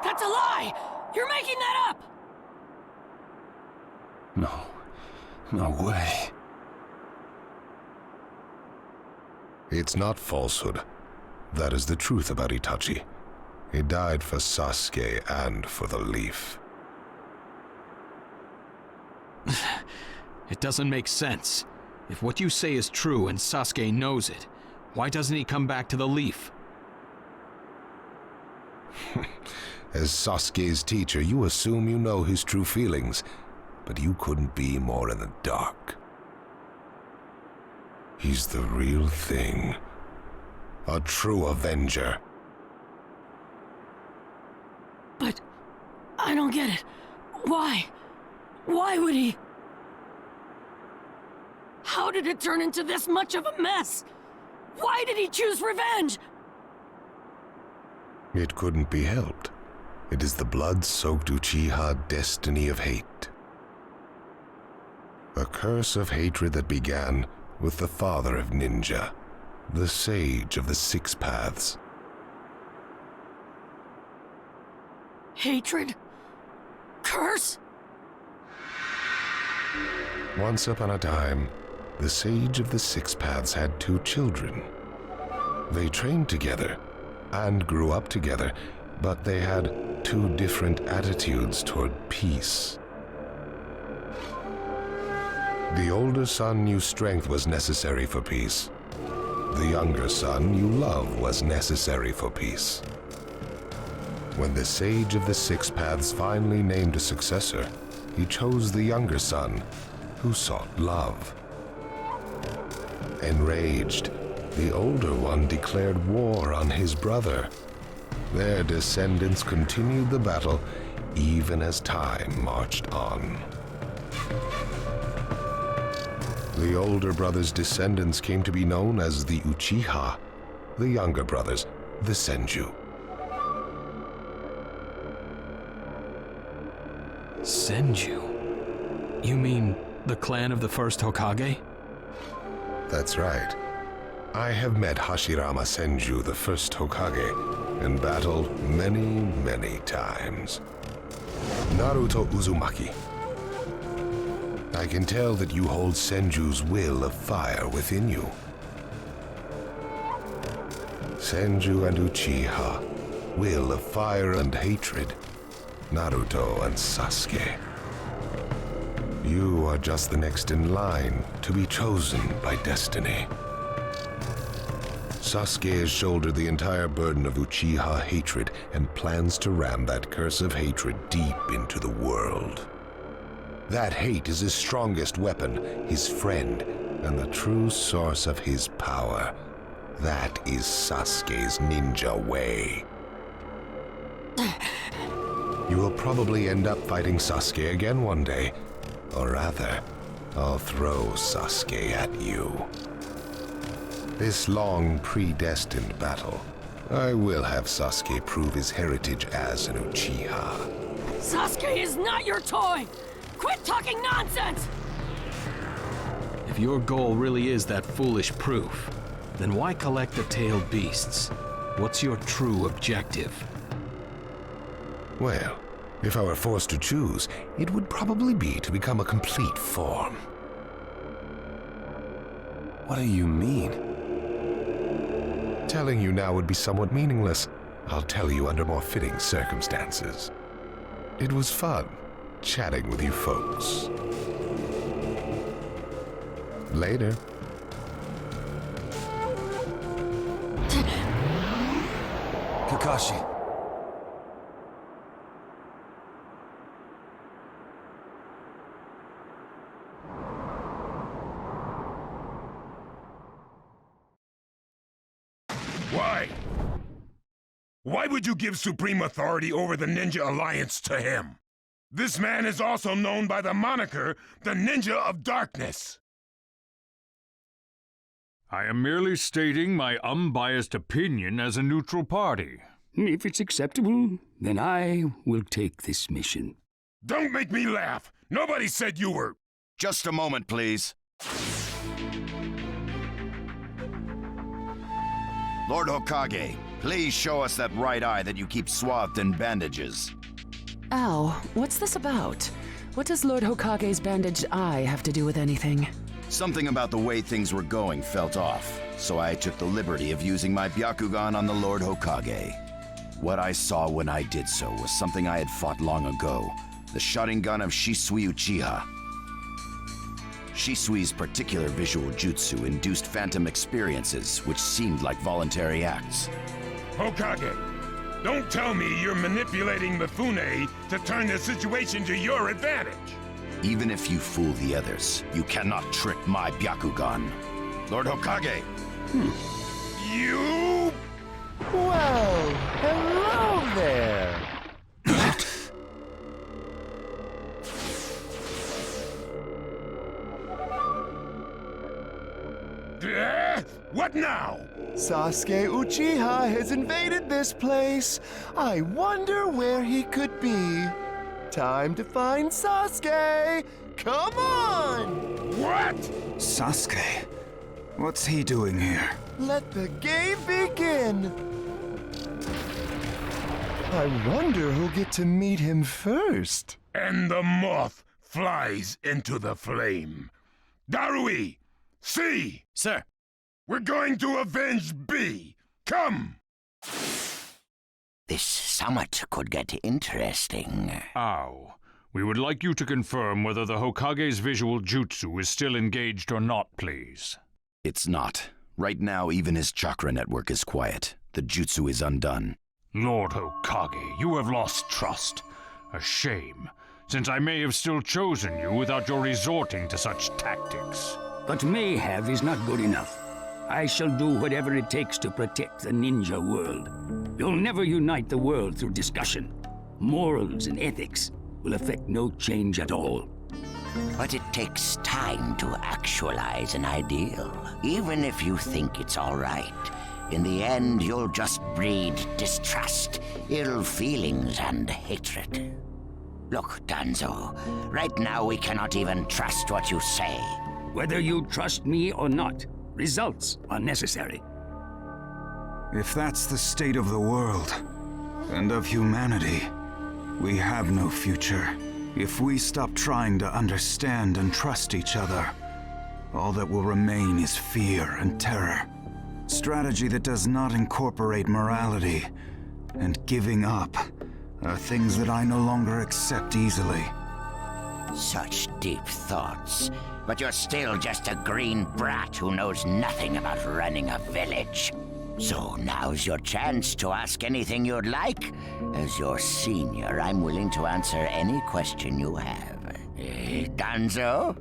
That's a lie! You're making that up! No way. It's not falsehood. That is the truth about Itachi. He died for Sasuke and for the Leaf. It doesn't make sense. If what you say is true and Sasuke knows it, why doesn't he come back to the Leaf? As Sasuke's teacher, you assume you know his true feelings, but you couldn't be more in the dark. He's the real thing. A true Avenger. But I don't get it. Why? Why would he? How did it turn into this much of a mess? Why did he choose revenge? It couldn't be helped. It is the blood-soaked Uchiha destiny of hate. A curse of hatred that began with the father of ninja, the sage of the Six Paths. Hatred? Curse? Once upon a time, the sage of the Six Paths had 2 children. They trained together and grew up together, but they had 2 different attitudes toward peace. The older son knew strength was necessary for peace. The younger son knew love was necessary for peace. When the sage of the Six Paths finally named a successor, he chose the younger son, who sought love. Enraged, the older one declared war on his brother. Their descendants continued the battle even as time marched on. The older brother's descendants came to be known as the Uchiha, the younger brothers, the Senju. Senju? You mean the clan of the first Hokage? That's right. I have met Hashirama Senju, the first Hokage, and battled many times. Naruto Uzumaki. I can tell that you hold Senju's will of fire within you. Senju and Uchiha, will of fire and hatred. Naruto and Sasuke. You are just the next in line to be chosen by destiny. Sasuke has shouldered the entire burden of Uchiha hatred and plans to ram that curse of hatred deep into the world. That hate is his strongest weapon, his friend, and the true source of his power. That is Sasuke's ninja way. You will probably end up fighting Sasuke again one day. Or rather, I'll throw Sasuke at you. This long, predestined battle, I will have Sasuke prove his heritage as an Uchiha. Sasuke is not your toy! Quit talking nonsense! If your goal really is that foolish proof, then why collect the tailed beasts? What's your true objective? Well, if I were forced to choose, it would probably be to become a complete form. What do you mean? Telling you now would be somewhat meaningless. I'll tell you under more fitting circumstances. It was fun chatting with you folks. Later. Kakashi. Why? Why would you give supreme authority over the Ninja Alliance to him? This man is also known by the moniker, the Ninja of Darkness. I am merely stating my unbiased opinion as a neutral party. If it's acceptable, then I will take this mission. Don't make me laugh! Nobody said you were... Just a moment, please. Lord Hokage, please show us that right eye that you keep swathed in bandages. Ow, what's this about? What does Lord Hokage's bandaged eye have to do with anything? Something about the way things were going felt off, so I took the liberty of using my Byakugan on the Lord Hokage. What I saw when I did so was something I had fought long ago, the Sharingan of Shisui Uchiha. Shisui's particular visual jutsu induced phantom experiences, which seemed like voluntary acts. Hokage, don't tell me you're manipulating Mifune to turn the situation to your advantage. Even if you fool the others, you cannot trick my Byakugan. Lord Hokage! You... Well, hello there! What now? Sasuke Uchiha has invaded this place. I wonder where he could be. Time to find Sasuke! Come on! What? Sasuke? What's he doing here? Let the game begin! I wonder who'll get to meet him first. And the moth flies into the flame. Darui! See! Sir! We're going to avenge B! Come! This summit could get interesting. Ow. We would like you to confirm whether the Hokage's visual jutsu is still engaged or not, please. It's not. Right now, even his chakra network is quiet. The jutsu is undone. Lord Hokage, you have lost trust. A shame, since I may have still chosen you without your resorting to such tactics. But may have is not good enough. I shall do whatever it takes to protect the ninja world. You'll never unite the world through discussion. Morals and ethics will affect no change at all. But it takes time to actualize an ideal. Even if you think it's all right, in the end you'll just breed distrust, ill feelings, and hatred. Look, Danzo, right now we cannot even trust what you say. Whether you trust me or not, results are necessary. If that's the state of the world, and of humanity, we have no future. If we stop trying to understand and trust each other, all that will remain is fear and terror. Strategy that does not incorporate morality and giving up are things that I no longer accept easily. Such deep thoughts. But you're still just a green brat who knows nothing about running a village. So now's your chance to ask anything you'd like. As your senior, I'm willing to answer any question you have. Danzo?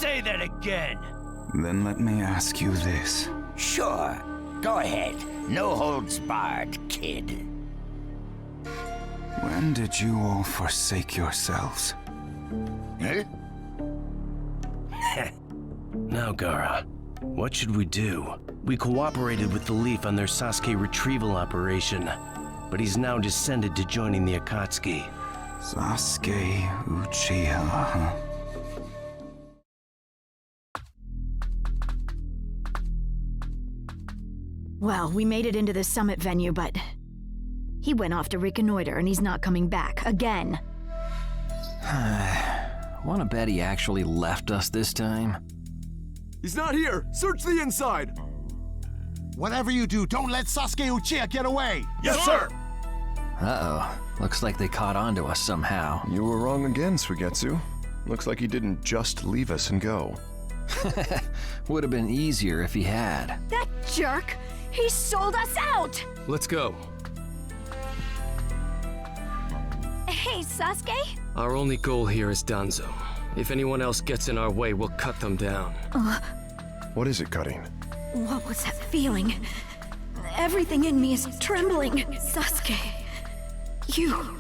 Say that again! Then let me ask you this. Sure. Go ahead. No holds barred, kid. When did you all forsake yourselves? Huh? Now, Gaara, what should we do? We cooperated with the Leaf on their Sasuke retrieval operation, but he's now descended to joining the Akatsuki. Sasuke Uchiha, huh? Well, we made it into the summit venue, but he went off to reconnoiter and he's not coming back again. Wanna bet he actually left us this time? He's not here! Search the inside! Whatever you do, don't let Sasuke Uchiha get away! Yes, sir! Uh-oh. Looks like they caught on to us somehow. You were wrong again, Suigetsu. Looks like he didn't just leave us and go. Would have been easier if he had. That jerk! He sold us out! Let's go. Hey, Sasuke? Our only goal here is Danzo. If anyone else gets in our way, we'll cut them down. What is it, Karin? What was that feeling? Everything in me is trembling. Sasuke, you...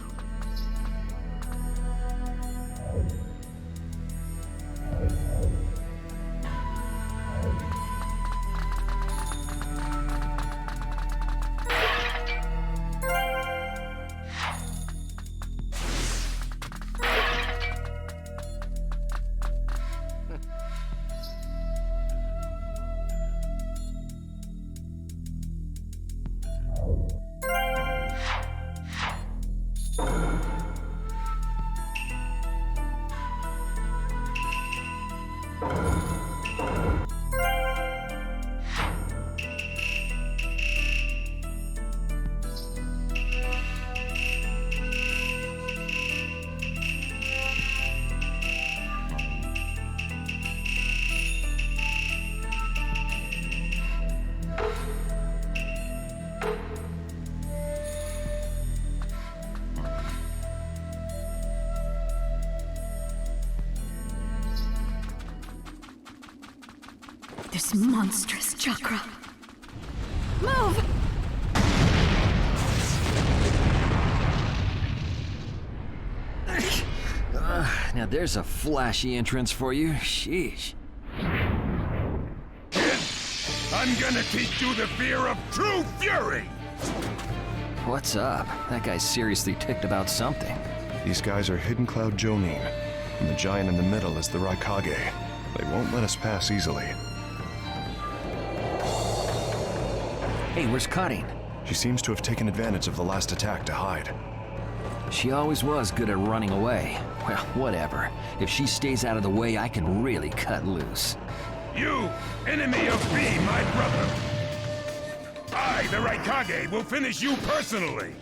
This monstrous chakra. Move! Now there's a flashy entrance for you. Sheesh. Kid, I'm gonna teach you the fear of true fury! What's up? That guy's seriously ticked about something. These guys are Hidden Cloud Jonin, and the giant in the middle is the Raikage. They won't let us pass easily. Hey, where's Cutting? She seems to have taken advantage of the last attack to hide. She always was good at running away. Well, whatever. If she stays out of the way, I can really cut loose. You, enemy of me, my brother! I, the Raikage, will finish you personally!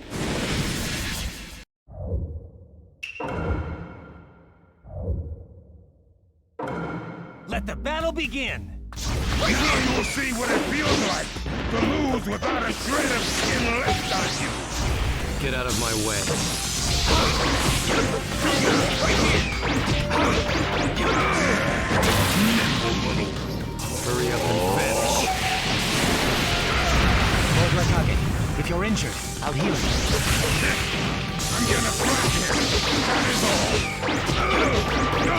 Let the battle begin! Now you will see what it feels like to lose without a shred of skin left on you! Get out of my way. Hurry up and vanish. Lord Raikage, if you're injured, I'll heal you. I'm gonna crush him! That is all! No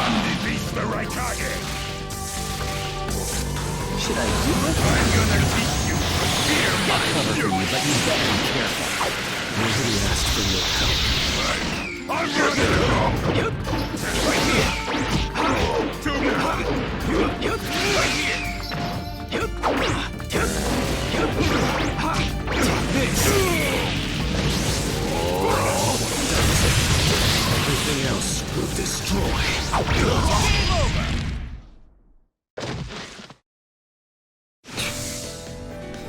one defeats the Raikage! Should I do it? I'm gonna teach you fear my cover for you, fury! but you better be careful. Nobody asked for your help. I'm running along! Right here! To me! Right here! Everything else will destroy.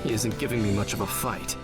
He isn't giving me much of a fight.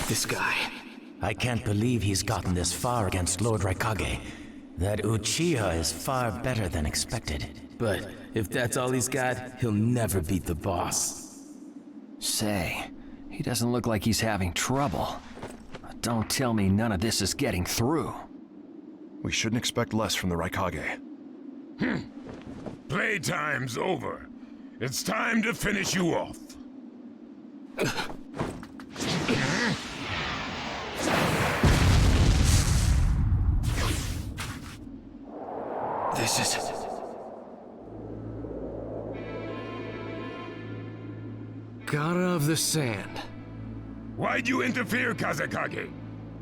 This guy. I can't believe he's gotten this far against Lord Raikage. That Uchiha is far better than expected. But if that's all he's got, he'll never beat the boss. Say, he doesn't look like he's having trouble. Don't tell me none of this is getting through. We shouldn't expect less from the Raikage. Playtime's over. It's time to finish you off. This is... Gara of the Sand. Why'd you interfere, Kazekage?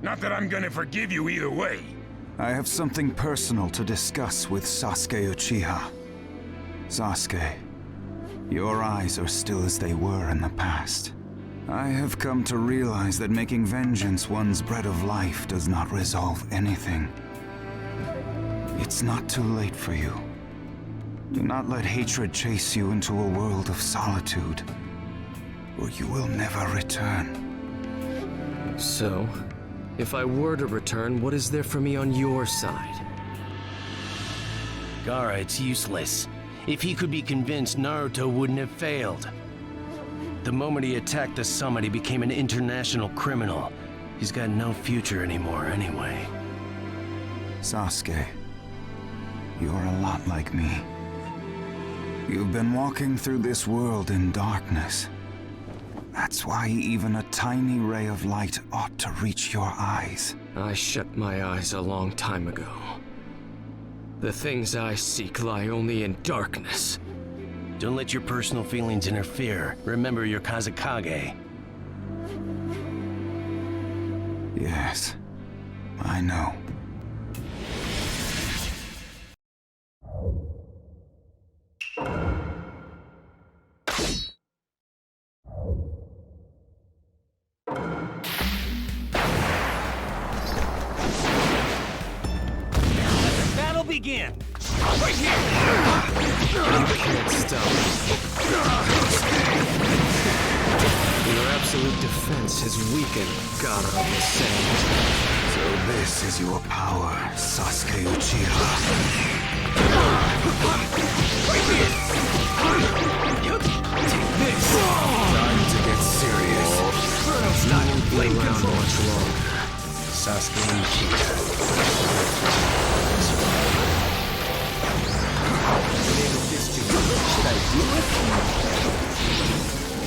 Not that I'm gonna forgive you either way. I have something personal to discuss with Sasuke Uchiha. Sasuke, your eyes are still as they were in the past. I have come to realize that making vengeance one's bread of life does not resolve anything. It's not too late for you. Do not let hatred chase you into a world of solitude, or you will never return. So, if I were to return, what is there for me on your side? Gaara, it's useless. If he could be convinced, Naruto wouldn't have failed. The moment he attacked the summit, he became an international criminal. He's got no future anymore anyway. Sasuke, you're a lot like me. You've been walking through this world in darkness. That's why even a tiny ray of light ought to reach your eyes. I shut my eyes a long time ago. The things I seek lie only in darkness. Don't let your personal feelings interfere. Remember your Kage. Yes, I know. Begin! Right here! You can't stop me. Your absolute defense has weakened Gaara on the sand. So this is your power, Sasuke Uchiha. Right here! Take this! Time to get serious. Inferno style, flame control. Much longer. Sasuke Uchiha. Should I do it?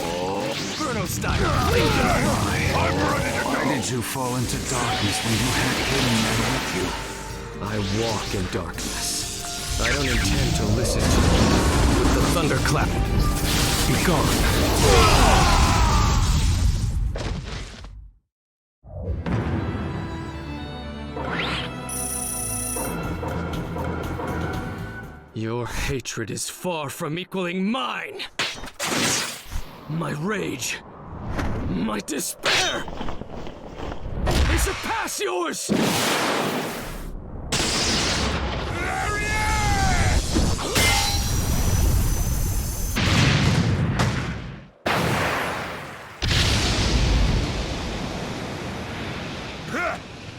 Oh, Inferno style! Why did you fall into darkness when you had him there with you? I walk in darkness. I don't intend to listen to you. With the thunderclap, be gone. Your hatred is far from equaling mine! My rage, my despair, they surpass yours!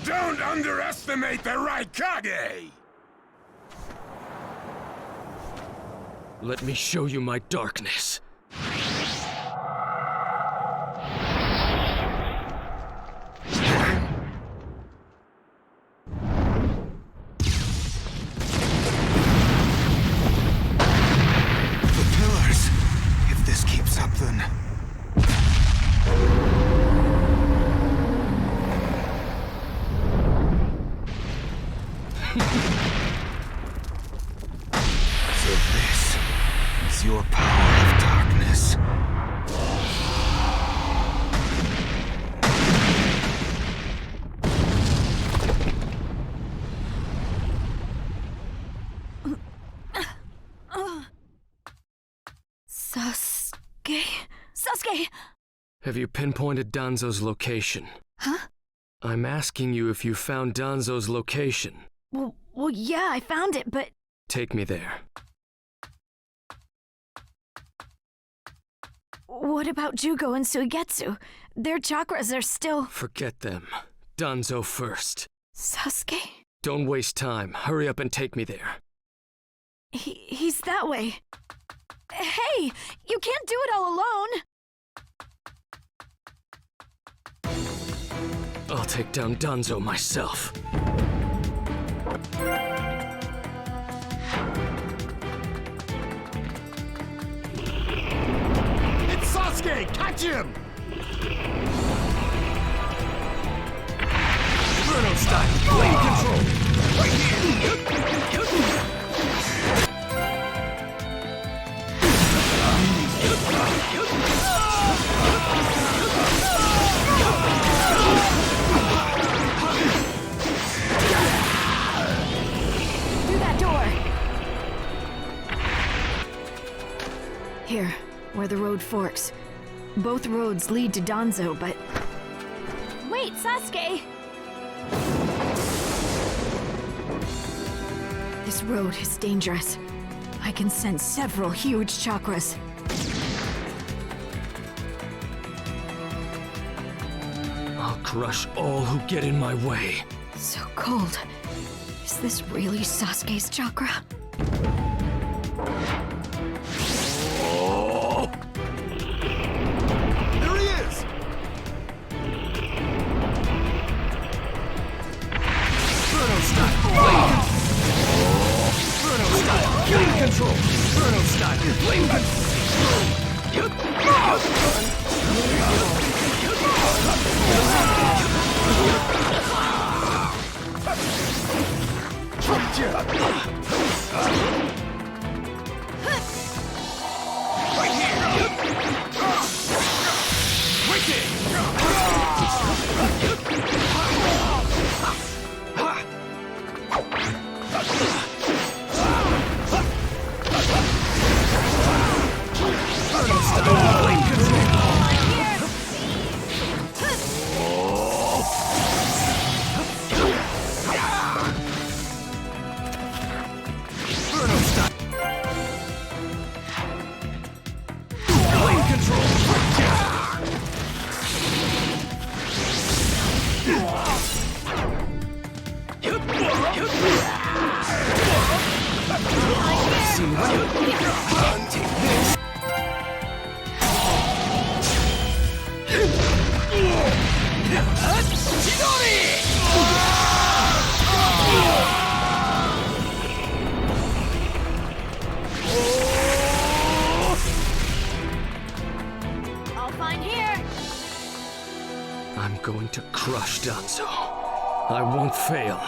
Don't underestimate the right Kage! Let me show you my darkness. The pillars. If this keeps up, then... your power of darkness. Sasuke! Have you pinpointed Danzo's location? Huh? I'm asking you if you found Danzo's location. Well, yeah, I found it, but... Take me there. What about Jugo and Suigetsu? Their chakras are still... Forget them. Danzo first. Sasuke? Don't waste time. Hurry up and take me there. He's that way. Hey! You can't do it all alone! I'll take down Danzo myself. Sasuke, catch him! Inferno style, flame control! Right here! Through that door! Here, where the road forks. Both roads lead to Danzo, but... Wait, Sasuke! This road is dangerous. I can sense several huge chakras. I'll crush all who get in my way. So cold. Is this really Sasuke's chakra? There he is! Inferno style! Inferno style! Flame control! Inferno style! Flame Right here! Wicked! Flame control! Inferno style! Flame control! I'll find here. I'm going to crush Danzo. I won't fail.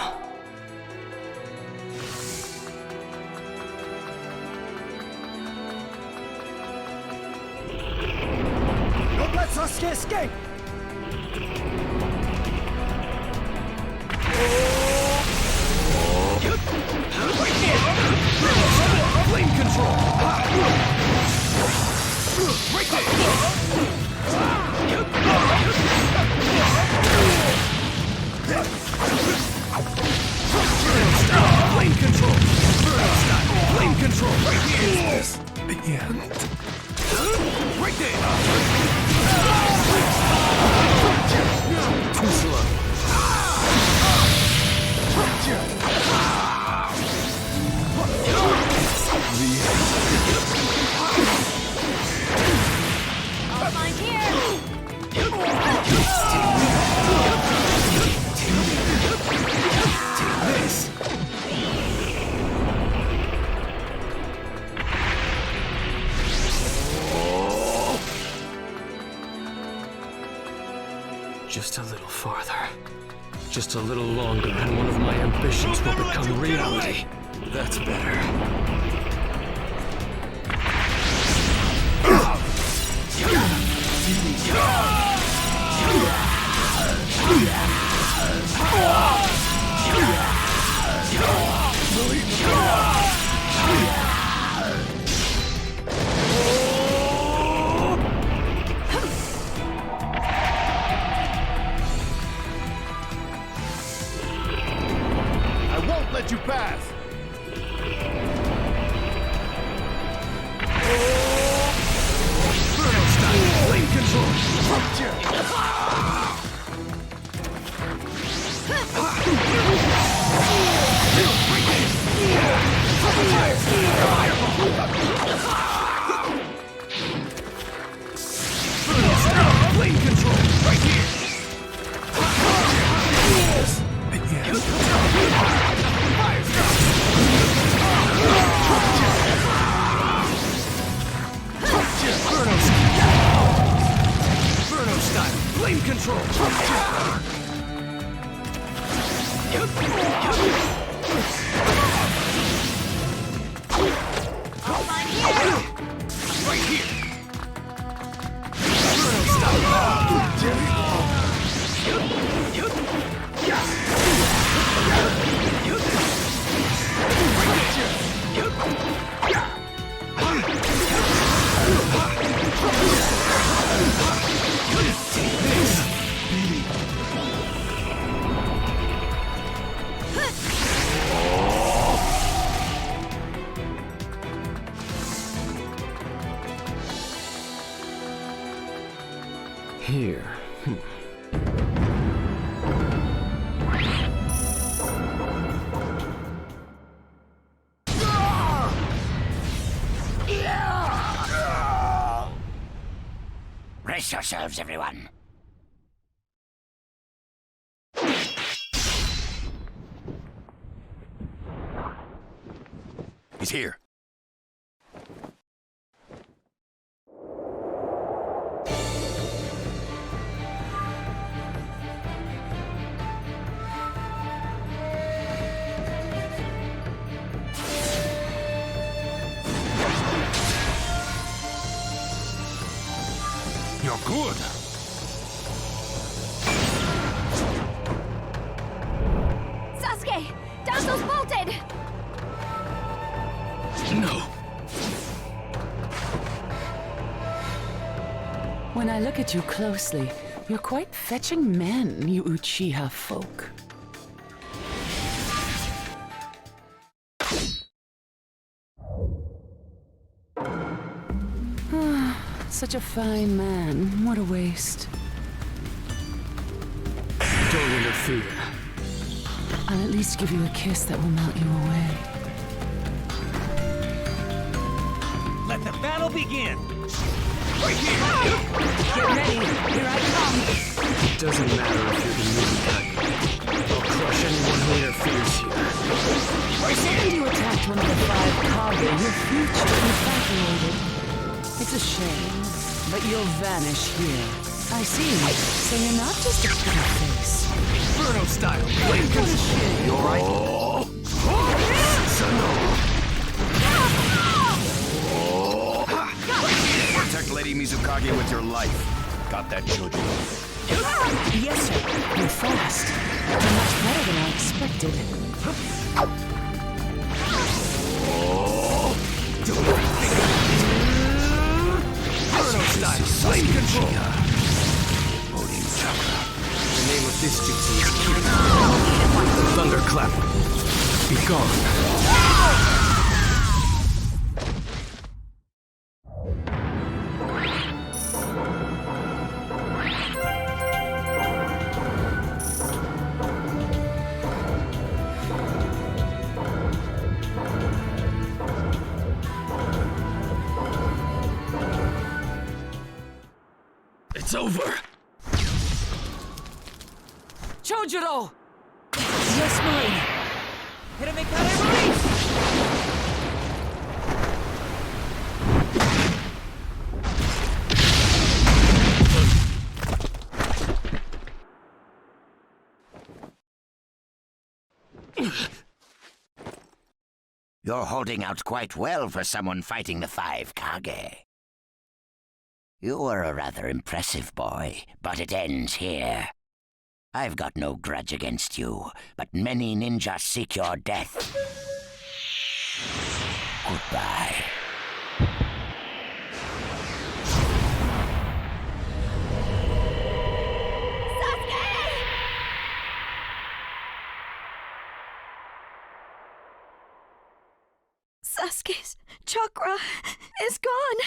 Don't let Sasuke escape! Flame control! Right there! Flame control! Flame control! Right here! Is this the end? Right there! Too slow. I'll find here. This! Just a little farther. Just a little longer, and one of my ambitions will become reality. That's better. I won't let you pass! Inferno style! Flame control! Inferno style! Flame control! Right here! Inferno style! Flame control! Right here! Inferno style! Here. Brace yourselves, everyone. He's here. You're good. Sasuke! Danzo's bolted! No. When I look at you closely, you're quite fetching men, you Uchiha folk. Such a fine man. What a waste. Don't interfere. I'll at least give you a kiss that will melt you away. Let the battle begin! Right here! Get ready! Here I come! It doesn't matter if you're the Mizukage. I'll crush anyone who interferes here. The second you attacked one of the 5 Kage, your future infatuated. It's a shame, but you'll vanish here. I see. So you're not just a pretty face. Inferno style, blade control. You alright? Protect Lady Mizukage with your life. Got that, Choji? Yes, sir. You're fast. You're much better than I expected. Inferno style, blade control. The name of this jutsu is Kage. Thunderclap. Be gone. It's over. Chojuro! Yes, Marie. You're holding out quite well for someone fighting the 5 Kage. You were a rather impressive boy, but it ends here. I've got no grudge against you, but many ninjas seek your death. Goodbye. Sasuke's chakra is gone.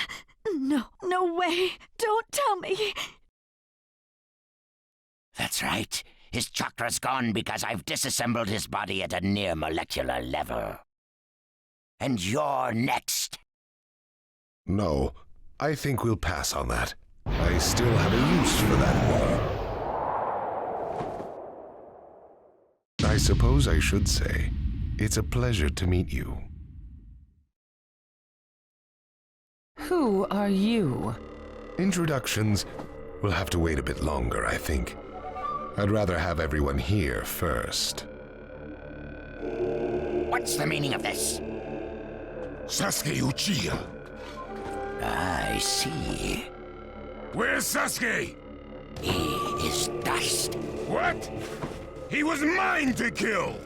No way. Don't tell me. That's right. His chakra's gone because I've disassembled his body at a near molecular level. And you're next. No, I think we'll pass on that. I still have a use for that one. I suppose I should say, it's a pleasure to meet you. Who are you? Introductions will have to wait a bit longer, I think. I'd rather have everyone here first. What's the meaning of this? Sasuke Uchiha. I see. Where's Sasuke? He is dust. What? He was mine to kill!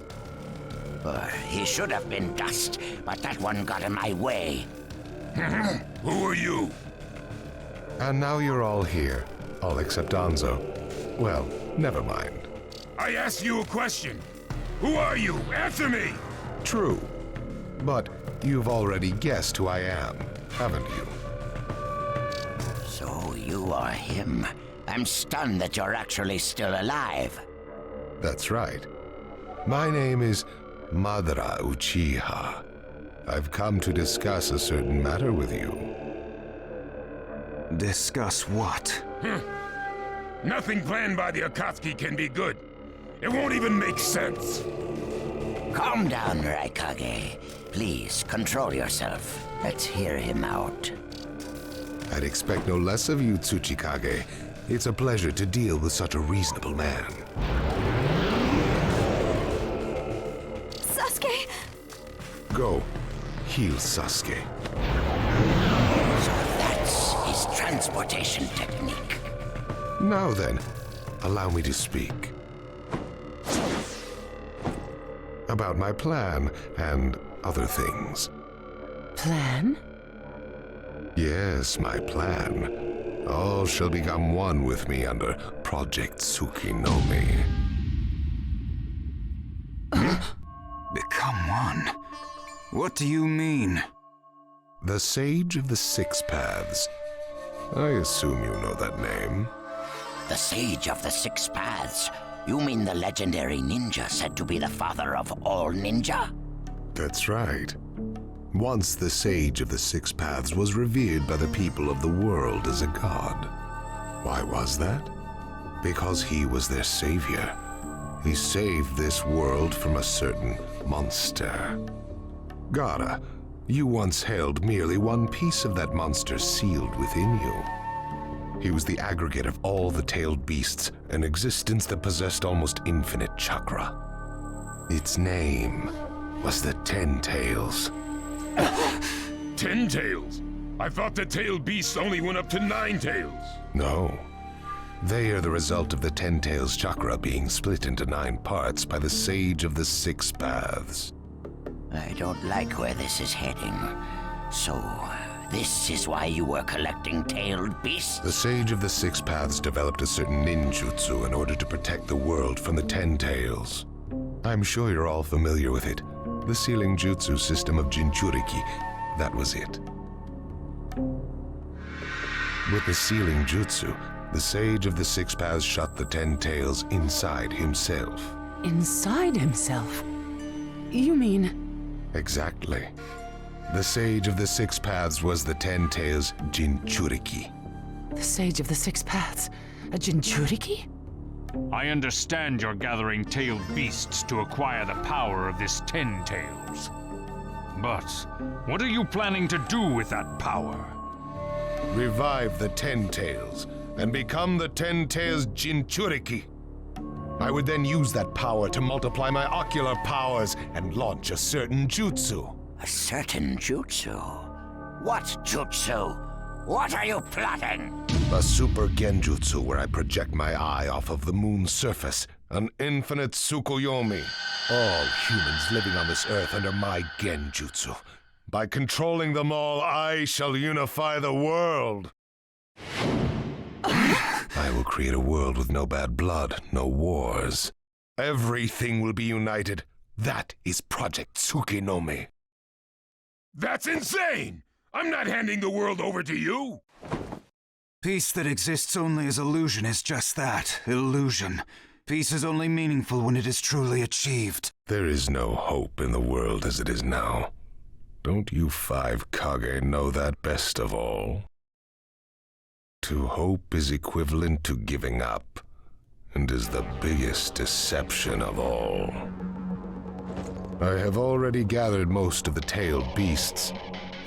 He should have been dust, but that one got in my way. Who are you? And now you're all here, all except Danzo. Well, never mind. I asked you a question. Who are you? Answer me! True. But you've already guessed who I am, haven't you? So you are him. I'm stunned that you're actually still alive. That's right. My name is Madara Uchiha. I've come to discuss a certain matter with you. Discuss what? Nothing planned by the Akatsuki can be good. It won't even make sense. Calm down, Raikage. Please, control yourself. Let's hear him out. I'd expect no less of you, Tsuchikage. It's a pleasure to deal with such a reasonable man. Sasuke! Go. Heal Sasuke. So that's his transportation technique. Now then, allow me to speak. About my plan and other things. Plan? Yes, my plan. All shall become one with me under Project Tsukinome. Become one? What do you mean? The Sage of the Six Paths. I assume you know that name. The Sage of the Six Paths? You mean the legendary ninja said to be the father of all ninja? That's right. Once the Sage of the Six Paths was revered by the people of the world as a god. Why was that? Because he was their savior. He saved this world from a certain monster. Gaara, you once held merely one piece of that monster sealed within you. He was the aggregate of all the tailed beasts, an existence that possessed almost infinite chakra. Its name was the Ten Tails. 10 tails? I thought the tailed beasts only went up to 9 tails. No. They are the result of the Ten Tails chakra being split into 9 parts by the Sage of the Six Paths. I don't like where this is heading. So, this is why you were collecting tailed beasts? The Sage of the Six Paths developed a certain ninjutsu in order to protect the world from the Ten Tails. I'm sure you're all familiar with it. The sealing jutsu system of Jinchuriki. That was it. With the sealing jutsu, the Sage of the Six Paths shut the Ten Tails inside himself. Inside himself? You mean... Exactly. The Sage of the Six Paths was the Ten Tails Jinchuriki. The Sage of the Six Paths? A Jinchuriki? I understand you're gathering tailed beasts to acquire the power of this Ten Tails. But what are you planning to do with that power? Revive the Ten Tails and become the Ten Tails Jinchuriki. I would then use that power to multiply my ocular powers and launch a certain jutsu. A certain jutsu? What jutsu? What are you plotting? A super genjutsu where I project my eye off of the moon's surface. An infinite Tsukuyomi. All humans living on this earth under my genjutsu. By controlling them all, I shall unify the world. I will create a world with no bad blood, no wars. Everything will be united. That is Project Tsukinome. That's insane! I'm not handing the world over to you! Peace that exists only as illusion is just that, illusion. Peace is only meaningful when it is truly achieved. There is no hope in the world as it is now. Don't you 5 Kage know that best of all? To hope is equivalent to giving up, and is the biggest deception of all. I have already gathered most of the tailed beasts.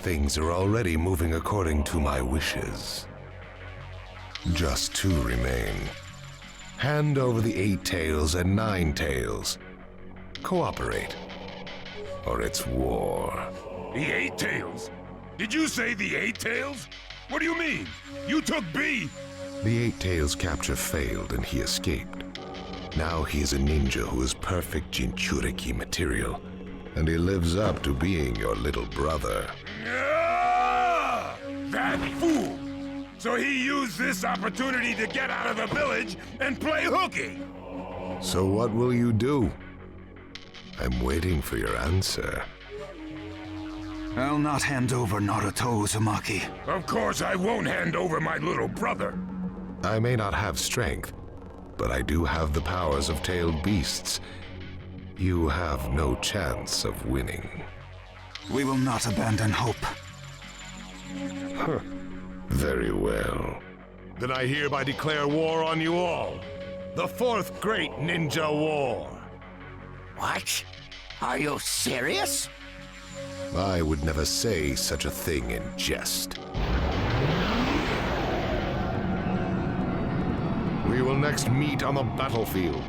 Things are already moving according to my wishes. Just 2 remain. Hand over the 8 tails and 9 tails. Cooperate, or it's war. The 8 tails? Did you say the 8 tails? What do you mean? You took B! The 8 tails capture failed and he escaped. Now he is a ninja who is perfect Jinchuriki material, and he lives up to being your little brother. Ah! That fool! So he used this opportunity to get out of the village and play hooky! So what will you do? I'm waiting for your answer. I'll not hand over Naruto Uzumaki. Of course I won't hand over my little brother. I may not have strength, but I do have the powers of tailed beasts. You have no chance of winning. We will not abandon hope. Huh. Very well. Then I hereby declare war on you all. The fourth great ninja war. What? Are you serious? I would never say such a thing in jest. We will next meet on the battlefield.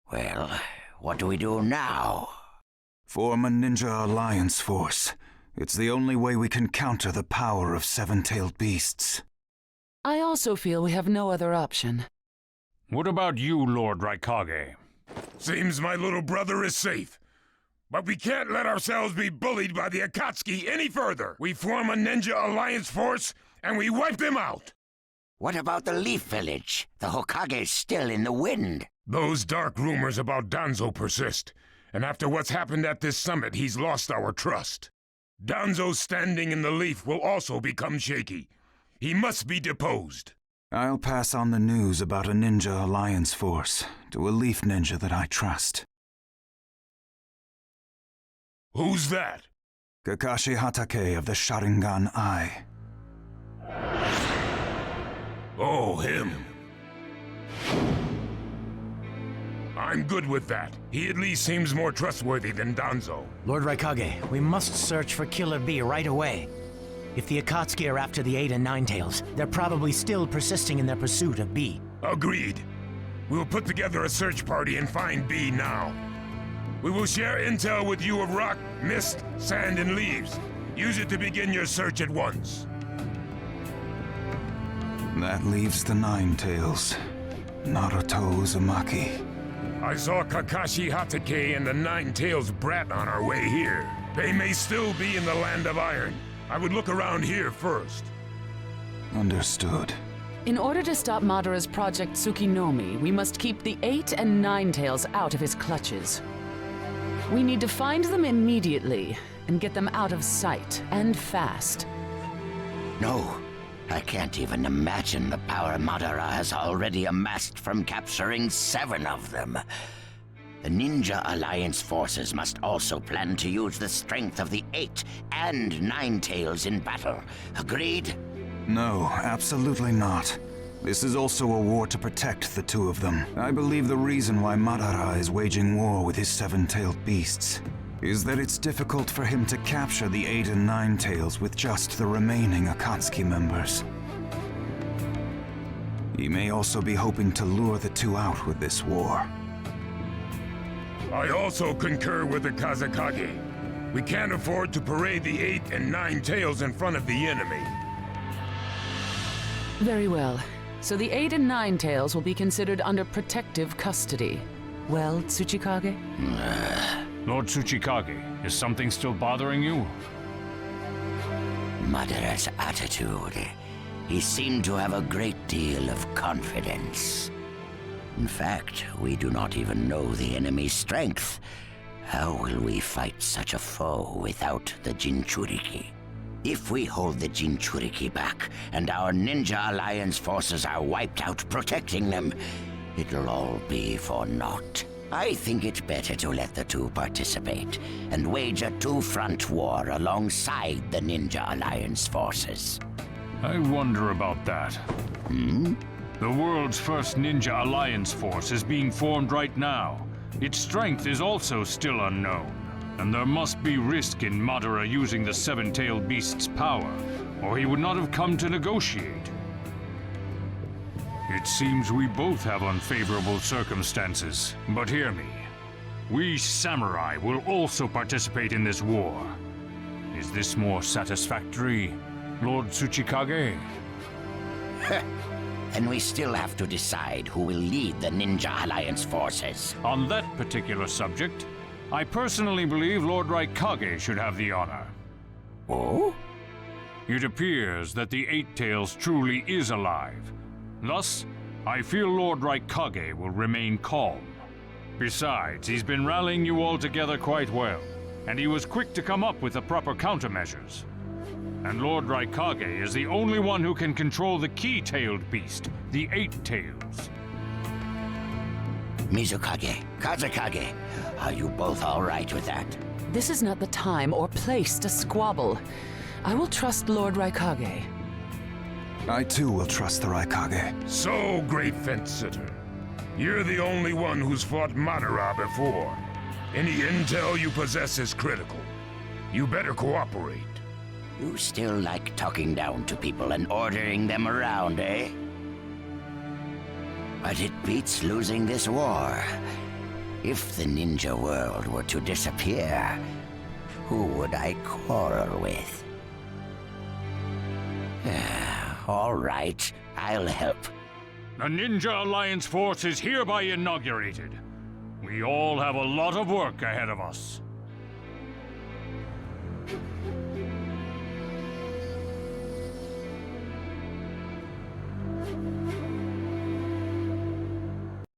Well, what do we do now? Form a ninja alliance force. It's the only way we can counter the power of seven-tailed beasts. I also feel we have no other option. What about you, Lord Raikage? Seems my little brother is safe. But we can't let ourselves be bullied by the Akatsuki any further. We form a ninja alliance force, and we wipe them out. What about the Leaf Village? The Hokage's still in the wind. Those dark rumors about Danzo persist, and after what's happened at this summit, he's lost our trust. Danzo's standing in the Leaf will also become shaky. He must be deposed. I'll pass on the news about a ninja alliance force to a Leaf ninja that I trust. Who's that? Kakashi Hatake of the Sharingan Eye. Oh, him. I'm good with that. He at least seems more trustworthy than Danzo. Lord Raikage, we must search for Killer Bee right away. If the Akatsuki are after the 8 and 9 tails, they're probably still persisting in their pursuit of Bee. Agreed. We'll put together a search party and find Bee now. We will share intel with you of rock, mist, sand, and leaves. Use it to begin your search at once. That leaves the 9 tails. Naruto Uzumaki. I saw Kakashi Hatake and the 9 tails brat on our way here. They may still be in the Land of Iron. I would look around here first. Understood. In order to stop Madara's Project Tsukinomi, we must keep the 8 and 9 tails out of his clutches. We need to find them immediately and get them out of sight, and fast. No, I can't even imagine the power Madara has already amassed from capturing 7 of them. The Ninja Alliance forces must also plan to use the strength of the 8 and 9 tails in battle. Agreed? No, absolutely not. This is also a war to protect the 2 of them. I believe the reason why Madara is waging war with his 7-tailed beasts is that it's difficult for him to capture the 8 and 9 tails with just the remaining Akatsuki members. He may also be hoping to lure the 2 out with this war. I also concur with the Kazekage. We can't afford to parade the 8 and 9 tails in front of the enemy. Very well. So the 8 and 9 tails will be considered under protective custody. Well, Tsuchikage? Lord Tsuchikage, is something still bothering you? Madara's attitude. He seemed to have a great deal of confidence. In fact, we do not even know the enemy's strength. How will we fight such a foe without the Jinchuriki? If we hold the Jinchuriki back, and our Ninja Alliance forces are wiped out protecting them, it'll all be for naught. I think it better to let the 2 participate, and wage a 2-front war alongside the Ninja Alliance forces. I wonder about that. The world's first Ninja Alliance force is being formed right now. Its strength is also still unknown. And there must be risk in Madara using the 7-tailed beast's power, or he would not have come to negotiate. It seems we both have unfavorable circumstances, but hear me. We samurai will also participate in this war. Is this more satisfactory, Lord Tsuchikage? And we still have to decide who will lead the Ninja Alliance forces. On that particular subject, I personally believe Lord Raikage should have the honor. Oh? It appears that the 8 tails truly is alive. Thus, I feel Lord Raikage will remain calm. Besides, he's been rallying you all together quite well, and he was quick to come up with the proper countermeasures. And Lord Raikage is the only one who can control the key-tailed beast, the Eight Tails. Mizukage, Kazekage, are you both all right with that? This is not the time or place to squabble. I will trust Lord Raikage. I too will trust the Raikage. So, great fence-sitter, you're the only one who's fought Madara before. Any intel you possess is critical. You better cooperate. You still like talking down to people and ordering them around, eh? But it beats losing this war. If the ninja world were to disappear, who would I quarrel with? All right, I'll help. The Ninja Alliance force is hereby inaugurated. We all have a lot of work ahead of us.